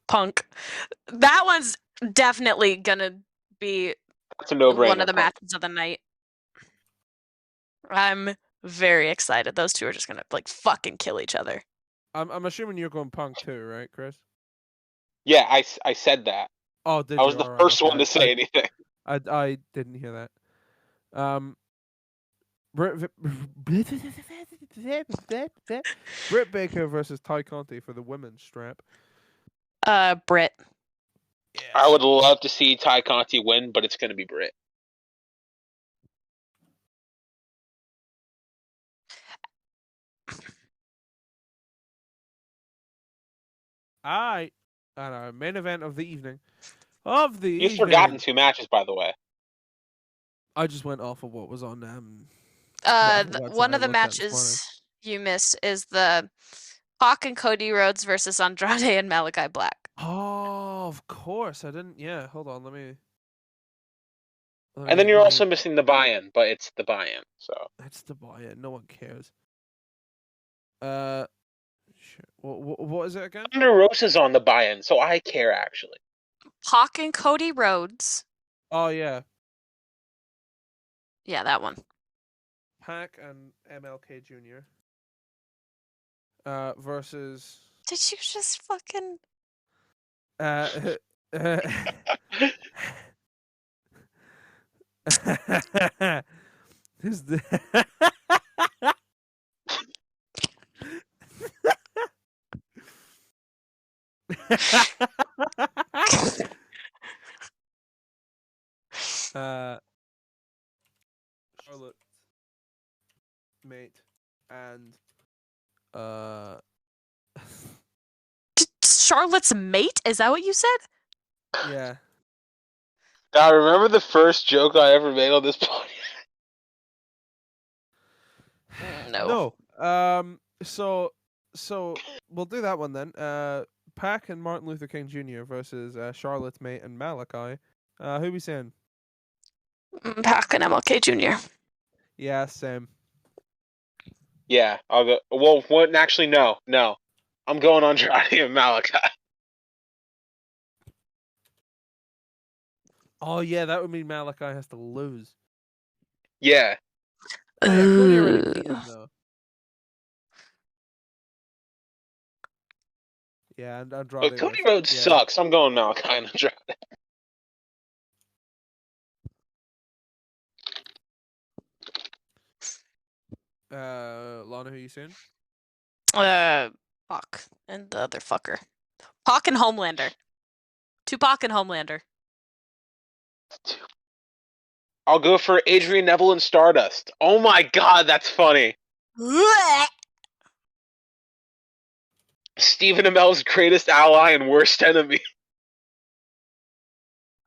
Punk. That one's definitely gonna be That's a no-brainer. one of the Punk. matches of the night. I'm very excited. Those two are just gonna like fucking kill each other. I'm assuming you're going Punk too, right, Chris? Yeah, I said that. Oh, did I you? was the All right, first okay. one to say anything. I didn't hear that. Britt Baker versus Ty Conti for the women's strap. Britt. Yes. I would love to see Ty Conti win, but it's going to be Britt. Alright. And our main event of the evening. You've forgotten 2 matches, by the way. I just went off of what was on One of the matches you missed is the Pac and Cody Rhodes versus Andrade and Malachi Black. Oh, of course. I didn't. Yeah, hold on. Let me. And then you're also missing the buy-in, but it's the buy-in, so. It's the buy-in. No one cares. What is it again? Thunder Rosa's on the buy-in, so I care, actually. Pac and Cody Rhodes. Oh, yeah. Yeah, that one. Pac and MLK Jr. Versus. Did you just fucking... Is the Charlotte mate and Charlotte's mate? Is that what you said? yeah. God, remember the first joke I ever made on this podcast? No. No. So we'll do that one then. Pac and Martin Luther King Jr. versus Charlotte's mate and Malachi. Who we saying? Pac and MLK Jr. Yeah, same. Yeah, I'll go. Well, what? Actually, no. I'm going on Andrade and Malachi. Oh yeah, that would mean Malachi has to lose. Yeah. Oh, yeah, Cody already beat him though. Yeah, and Andrade. But Cody Rhodes sucks. I'm going Malachi and Andrade. Lana, who you saying? Pac and the other fucker. Pac and Homelander. Tupac and Homelander. I'll go for Adrian Neville and Stardust. Oh my god, that's funny. Stephen Amell's greatest ally and worst enemy.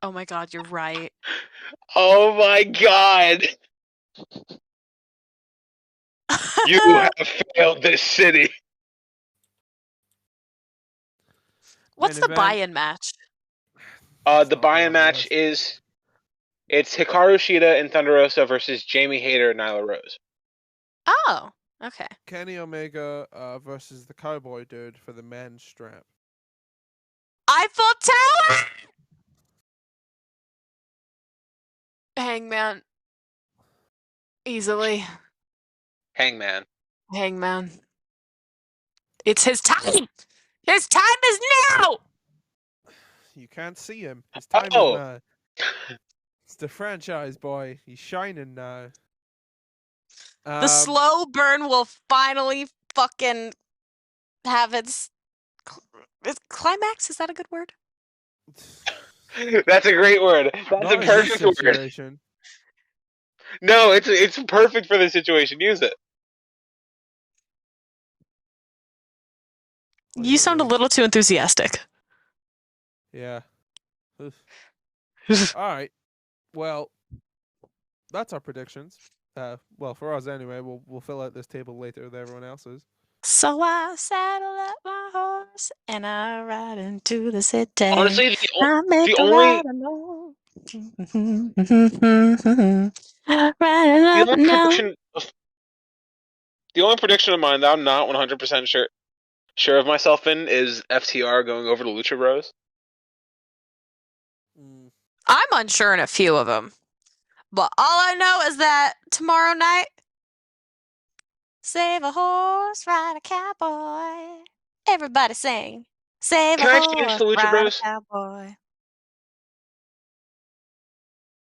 Oh my god, you're right. Oh my god. You have failed this city. What's the buy-in match? The buy-in match is it's Hikaru Shida and Thunder Rosa versus Jamie Hayter and Nyla Rose. Oh, okay. Kenny Omega versus the Cowboy Dude for the men's strap. Eiffel Tower! Hangman. Easily. Hangman. Hangman. It's his time! His time is now! You can't see him. His time is Oh, now. It's the franchise boy. He's shining now. The slow burn will finally fucking have its climax. Is that a good word? that's a great word. That's Not a in this perfect word. situation. No, it's perfect for the situation. Use it. You sound a little too enthusiastic. Yeah. All right. Well, that's our predictions. Well, for us anyway. We'll fill out this table later with everyone else's. So I saddle up my horse and I ride into the city. Honestly, I make the a only ride alone. Riding the up only and down. prediction the only prediction of mine that I'm not 100% sure of myself in is FTR going over to Lucha Bros. I'm unsure in a few of them, but all I know is that tomorrow night, save a horse, ride a cowboy. Everybody sing. Save Can a I change horse, to Lucha ride a Bros? cowboy.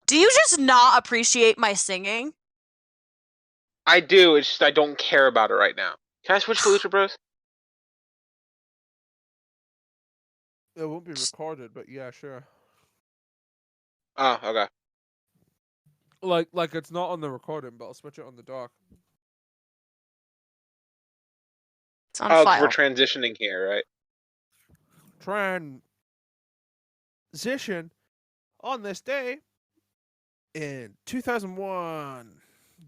Do you just not appreciate my singing? I do. It's just I don't care about it right now. Can I switch to Lucha Bros? It won't be recorded, but yeah, sure. Oh, okay. Like it's not on the recording, but I'll switch it on the dock. It's on Oh, because we're file. transitioning here, right? Transition on this day in 2001.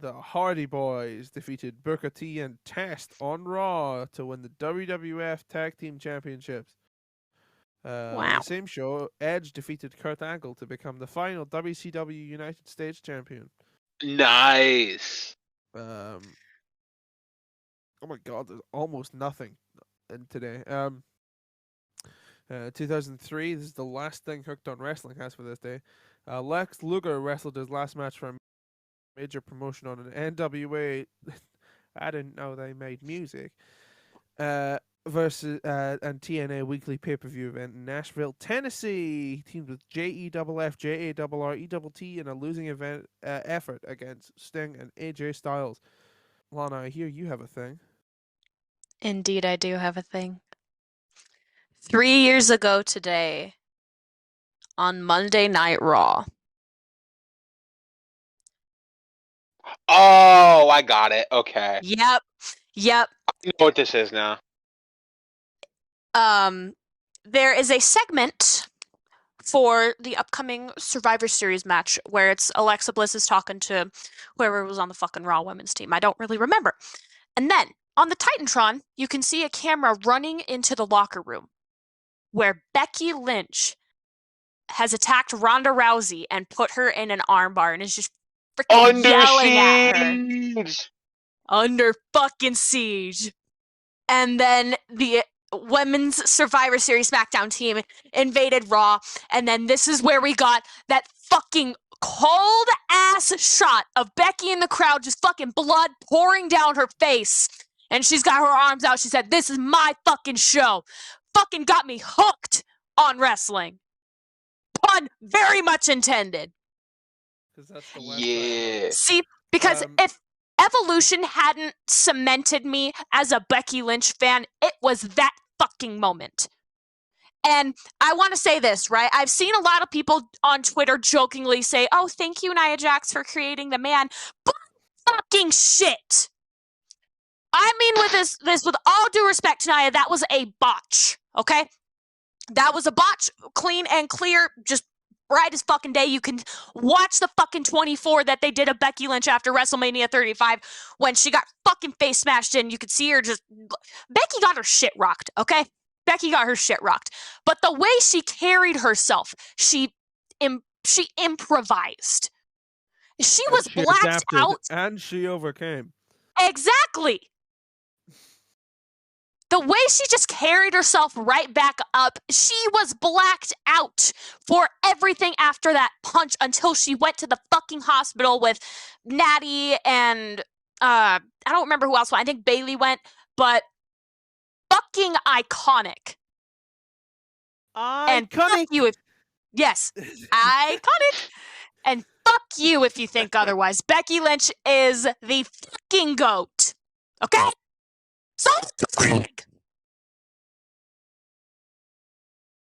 The Hardy Boys defeated Booker T and Test on Raw to win the WWF Tag Team Championships. On Wow. the same show, Edge defeated Kurt Angle to become the final WCW United States Champion. Nice. Oh my God, there's almost nothing in today. 2003, this is the last thing Hooked on Wrestling has for this day. Lex Luger wrestled his last match for a major promotion on an NWA. I didn't know they made music. Versus and TNA weekly pay-per-view event in Nashville, Tennessee. He teamed with JEFF, JARR, ETT in a losing event effort against Sting and AJ Styles. Lana, I hear you have a thing. Indeed, I do have a thing. 3 years ago today, on Monday Night Raw. Oh, I got it. Okay. Yep. I know what this is now. There is a segment for the upcoming Survivor Series match where it's Alexa Bliss is talking to whoever was on the fucking Raw women's team. I don't really remember. And then on the Titantron, you can see a camera running into the locker room where Becky Lynch has attacked Ronda Rousey and put her in an armbar and is just freaking yelling at her. Siege. Under fucking siege. And then the Women's Survivor Series SmackDown team invaded Raw. And then this is where we got that fucking cold ass shot of Becky in the crowd, just fucking blood pouring down her face. And she's got her arms out. She said, "This is my fucking show." Fucking got me hooked on wrestling. Pun very much intended. Because that's the Yeah. See, because if Evolution hadn't cemented me as a Becky Lynch fan, it was that fucking moment. And I want to say this, right? I've seen a lot of people on Twitter jokingly say, "Oh, thank you, Nia Jax, for creating the man." But fucking shit. I mean, with this with all due respect to Nia, that was a botch, okay? That was a botch, clean and clear, just bright as fucking day. You can watch the fucking 24 that they did of Becky Lynch after WrestleMania 35 when she got fucking face smashed in. You could see her just... Becky got her shit rocked, okay? Becky got her shit rocked. But the way she carried herself, she improvised. She was blacked adapted, out. And she overcame. Exactly. The way she just carried herself right back up, she was blacked out for everything after that punch until she went to the fucking hospital with Natty and I don't remember who else went. I think Bailey went, but fucking iconic. And fuck Iconic. you if yes, iconic. And fuck you if you think otherwise. Becky Lynch is the fucking GOAT. Okay? So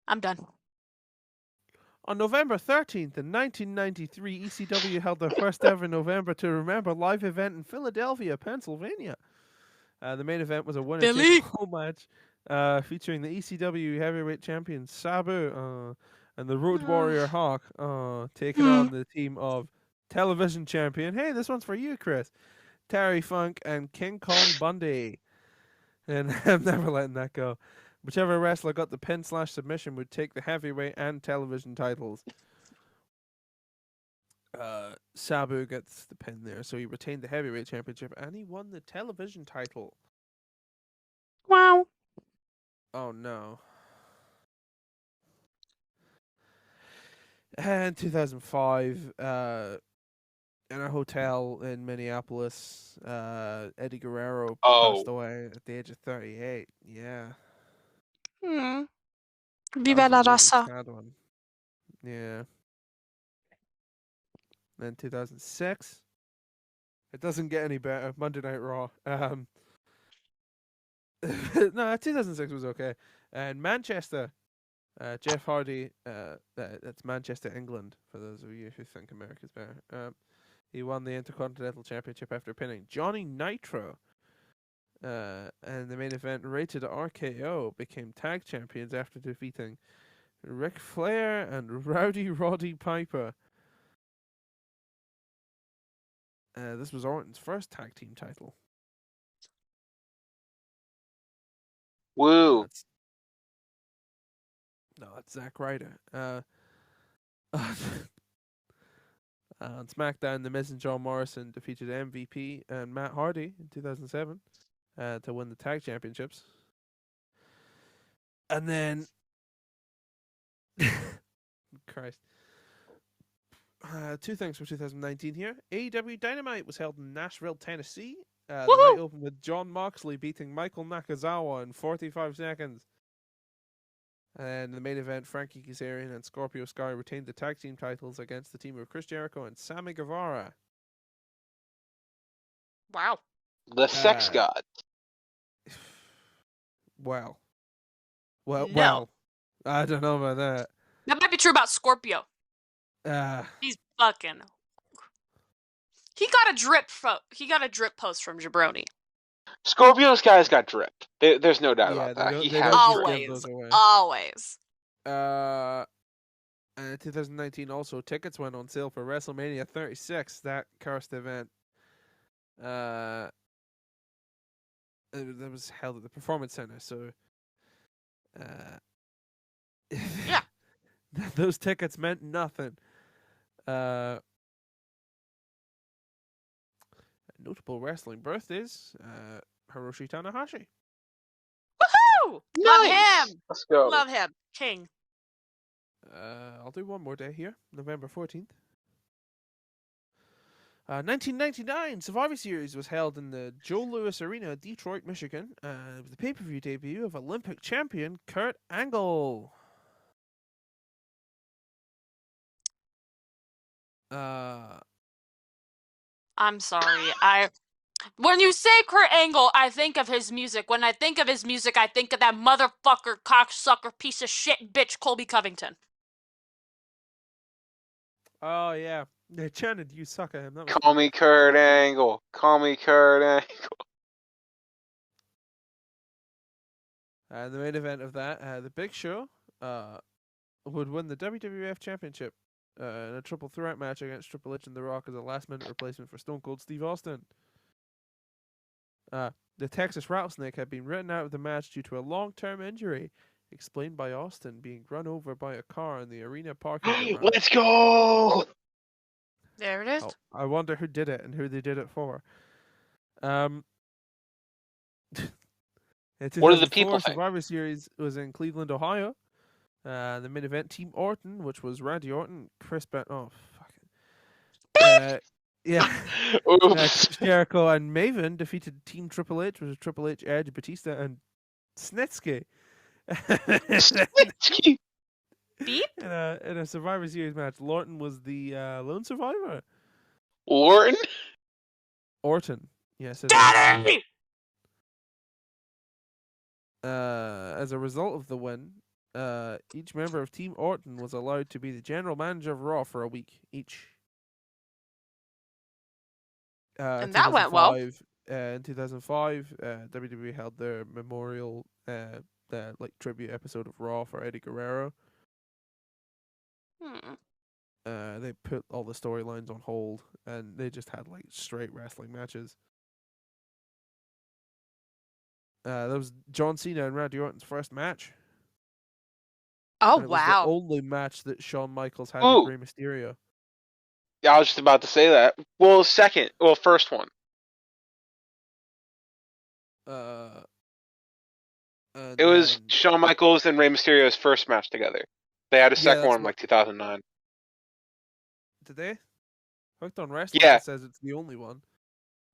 I'm done. On November 13th in 1993, ECW held their first ever November to Remember live event in Philadelphia, Pennsylvania. The main event was a winner-take-all match featuring the ECW heavyweight champion Sabu and the Road Warrior Hawk taking on the team of television champion. Hey, this one's for you, Chris. Terry Funk and King Kong Bundy. And I'm never letting that go. Whichever wrestler got the pin/submission would take the heavyweight and television titles. Sabu gets the pin there, so he retained the heavyweight championship and he won the television title. Wow. Oh no. And 2005, in a hotel in Minneapolis, Eddie Guerrero passed away at the age of 38. Yeah. Viva la raza. Sad one. Yeah. Then 2006. It doesn't get any better. Monday Night Raw. No, 2006 was okay. And Manchester, Jeff Hardy, that's Manchester, England, for those of you who think America's better. He won the Intercontinental Championship after pinning Johnny Nitro. And the main event, Rated RKO, became tag champions after defeating Ric Flair and Rowdy Roddy Piper. This was Orton's first tag team title. Woo. No, that's Zack Ryder. On SmackDown, The Miz and John Morrison defeated MVP and Matt Hardy in 2007 to win the tag championships. And then, Christ, two things for 2019 here. AEW Dynamite was held in Nashville, Tennessee. The night opened with Jon Moxley beating Michael Nakazawa in 45 seconds. And in the main event, Frankie Kazarian and Scorpio Sky retained the tag team titles against the team of Chris Jericho and Sammy Guevara. Wow. The sex god. Well, No. I don't know about that. That might be true about Scorpio. He's fucking. He got a drip post from Jabroni. Scorpio's guys got dripped. There's no doubt about that. He has Always. And 2019 also, tickets went on sale for WrestleMania 36, that cursed event. That was held at the Performance Center, so yeah. Those tickets meant nothing. Notable wrestling birthdays, Hiroshi Tanahashi. Woohoo! Nice. Love him. Let's go. Love him. King. I'll do one more day here, November 14th. 1999 Survivor Series was held in the Joe Louis Arena, Detroit, Michigan. It was the pay-per-view debut of Olympic champion Kurt Angle. I'm sorry. When you say Kurt Angle, I think of his music. When I think of his music, I think of that motherfucker, cocksucker, piece of shit, bitch, Colby Covington. Oh, yeah. They chanted, "You suck" at him. That was Call me Kurt Angle. Call me Kurt Angle. The main event of that, the Big Show would win the WWF Championship in a triple threat match against Triple H and The Rock as a last-minute replacement for Stone Cold Steve Austin. The Texas Rattlesnake had been written out of the match due to a long-term injury, explained by Austin being run over by a car in the arena parking garage. Let's go! There it is. Oh, I wonder who did it and who they did it for. What do the people think? Survivor Series was in Cleveland, Ohio. The main event, Team Orton, which was Randy Orton, Chris Yeah. Oops. Chris Jericho and Maven defeated Team Triple H, which was Triple H, Edge, Batista, and Snitsky. Beep. in a Survivor Series match. Lorton was the lone survivor. Lorton? Orton. Yes, it is. Daddy! As a result of the win, each member of Team Orton was allowed to be the general manager of Raw for a week each. And that went well. In 2005, WWE held their memorial, tribute episode of Raw for Eddie Guerrero. They put all the storylines on hold, and they just had like straight wrestling matches. That was John Cena and Randy Orton's first match. Oh, and it was wow. the only match that Shawn Michaels had Ooh. with Rey Mysterio. Yeah, I was just about to say that. Well, first one. It was Shawn Michaels and Rey Mysterio's first match together. They had a second one in like 2009. Did they? Hooked on Wrestling says it's the only one.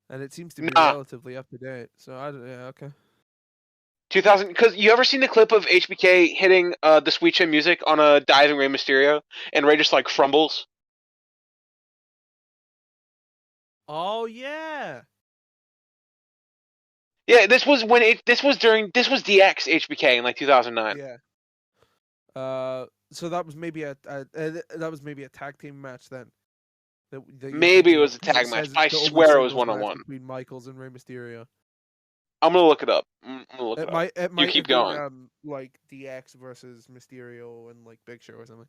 And it seems to be relatively up to date. So, okay. 2000, because you ever seen the clip of HBK hitting the Sweet Chin Music on a diving Rey Mysterio, and Rey just like crumbles? Oh yeah. Yeah, this was DX HBK in like 2009. Yeah. So that was maybe a tag team match then. Maybe it was a tag match. I swear it was 1-on-1 between Michaels and Rey Mysterio. I'm gonna look it up. It might you keep going. Been, like DX versus Mysterio and like Big Show or something.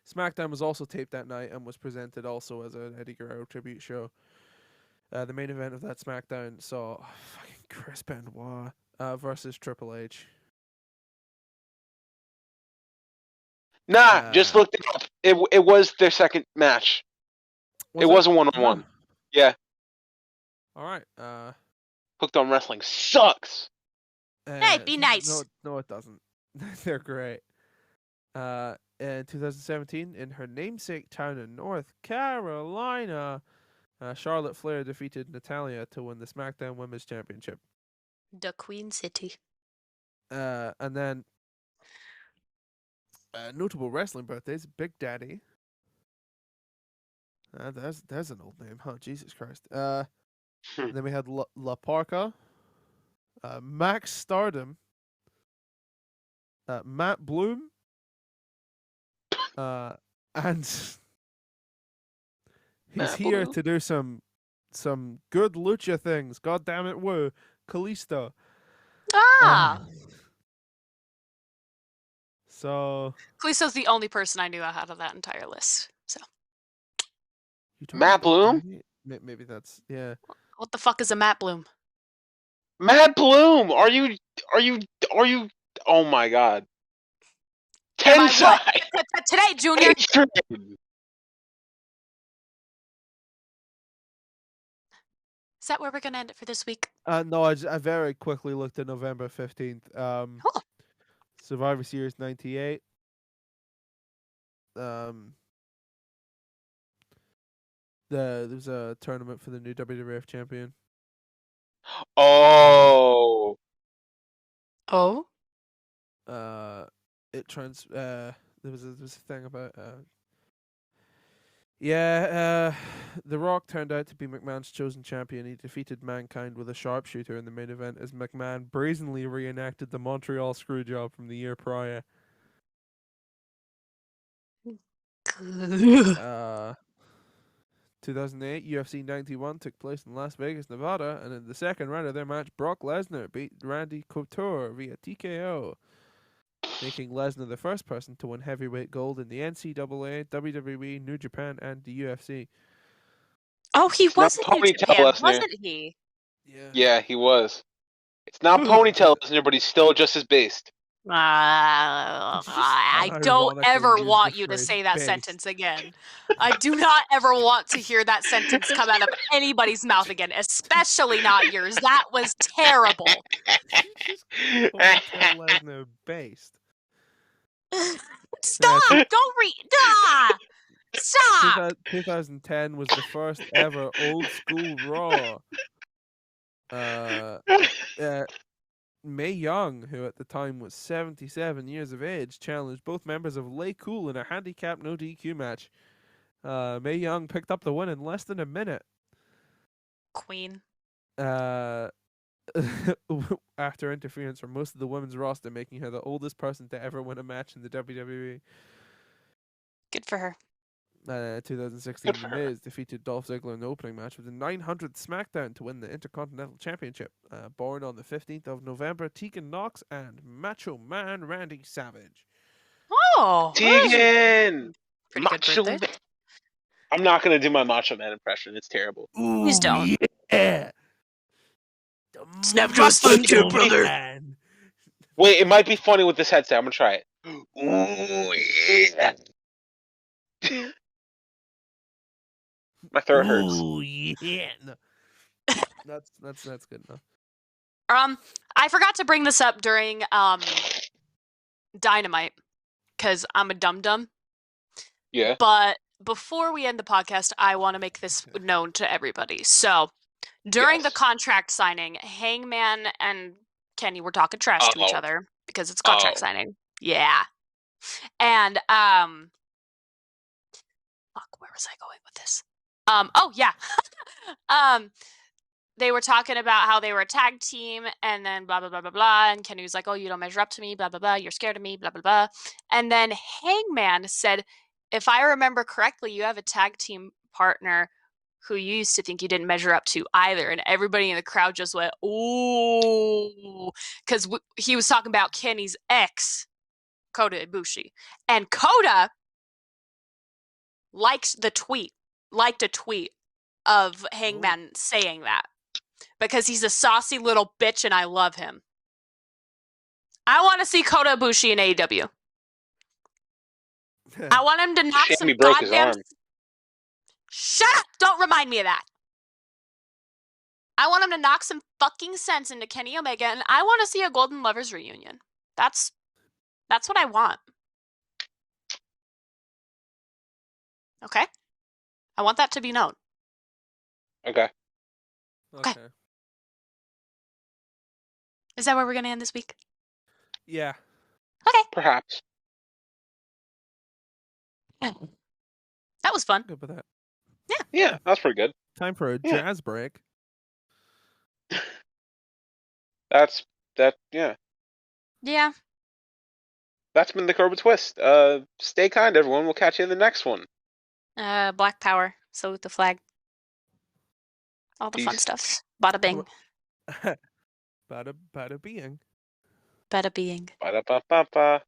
SmackDown was also taped that night and was presented also as an Eddie Guerrero tribute show. The main event of that SmackDown saw fucking Chris Benoit versus Triple H. Nah, just looked it up. It was their second match. It wasn't 1-on-1. Yeah. All right. Hooked on Wrestling sucks. Hey, be nice. No, it doesn't. They're great. In 2017, in her namesake town in North Carolina, Charlotte Flair defeated Natalya to win the SmackDown Women's Championship. The Queen City. And then notable wrestling birthdays: Big Daddy. There's an old name, huh? Jesus Christ. Then we had La Parka, Max Stardom, Matt Bloom, and he's here to do some good lucha things. God damn it, woo, Kalisto. So Kalisto's the only person I knew out of that entire list. So Matt Bloom? Maybe that's What the fuck is a Matt Bloom? Matt Bloom, are you? Oh my god. Tensai. Today, Junior. Is that where we're gonna end it for this week? No, I very quickly looked at November 15th. Survivor Series 98. There was a tournament for the new WWF champion. Oh. There was a thing about The Rock turned out to be McMahon's chosen champion. He defeated Mankind with a sharpshooter in the main event as McMahon brazenly reenacted the Montreal Screwjob from the year prior. 2008 UFC 91 took place in Las Vegas, Nevada, and in the second round of their match, Brock Lesnar beat Randy Couture via TKO, making Lesnar the first person to win heavyweight gold in the NCAA, WWE, New Japan, and the UFC. Oh, he wasn't in Japan, wasn't he? Yeah, he was. It's not ponytail Lesnar, but he's still just as based. I don't ever want you to say that sentence again. I do not ever want to hear that sentence come out of anybody's mouth again, especially not yours. That was terrible. Lesnar based. Stop! Don't read. Stop! 2010 was the first ever old school Raw. Mae Young, who at the time was 77 years of age, challenged both members of Lay Cool in a handicap no DQ match. Mae Young picked up the win in less than a minute. Queen. After interference from most of the women's roster, making her the oldest person to ever win a match in the WWE. Good for her. 2016, The Miz defeated Dolph Ziggler in the opening match with the 900th SmackDown to win the Intercontinental Championship. Born on the 15th of November, Tegan Knox and Macho Man Randy Savage. Oh, Tegan! pretty good Macho birthday. Man. I'm not going to do my Macho Man impression. It's terrible. Ooh, Please don't. Yeah. Snap to a Slim Jim, brother. Man. Wait, it might be funny with this headset. I'm going to try it. Ooh, yeah. My throat hurts. Ooh, yeah. No. That's good enough. I forgot to bring this up during Dynamite because I'm a dum-dum. Yeah. But before we end the podcast, I want to make this known to everybody. So during the contract signing, Hangman and Kenny were talking trash to each other because it's contract signing. Yeah. And fuck, where was I going with this? Oh yeah. They were talking about how they were a tag team and then blah, blah, blah, blah, blah. And Kenny was like, oh, you don't measure up to me, blah, blah, blah. You're scared of me, blah, blah, blah. And then Hangman said, if I remember correctly, you have a tag team partner who you used to think you didn't measure up to either. And everybody in the crowd just went, ooh, because he was talking about Kenny's ex, Kota Ibushi. And Kota liked a tweet of Hangman saying that. Because he's a saucy little bitch and I love him. I want to see Kota Ibushi in AEW. I want him to knock some goddamn... Shut up! Don't remind me of that. I want him to knock some fucking sense into Kenny Omega, and I want to see a Golden Lovers reunion. That's what I want. Okay? I want that to be known. Okay. Is that where we're going to end this week? Yeah. Okay. Perhaps. That was fun. Good with that. Yeah. Yeah, that was pretty good. Time for a jazz break. Yeah. Yeah. That's been the Cobra Twist. Stay kind, everyone. We'll catch you in the next one. Black Power. Salute the flag. All the fun stuff. Bada bing. Bada being. Bada being. Ba-da-ba-ba-ba.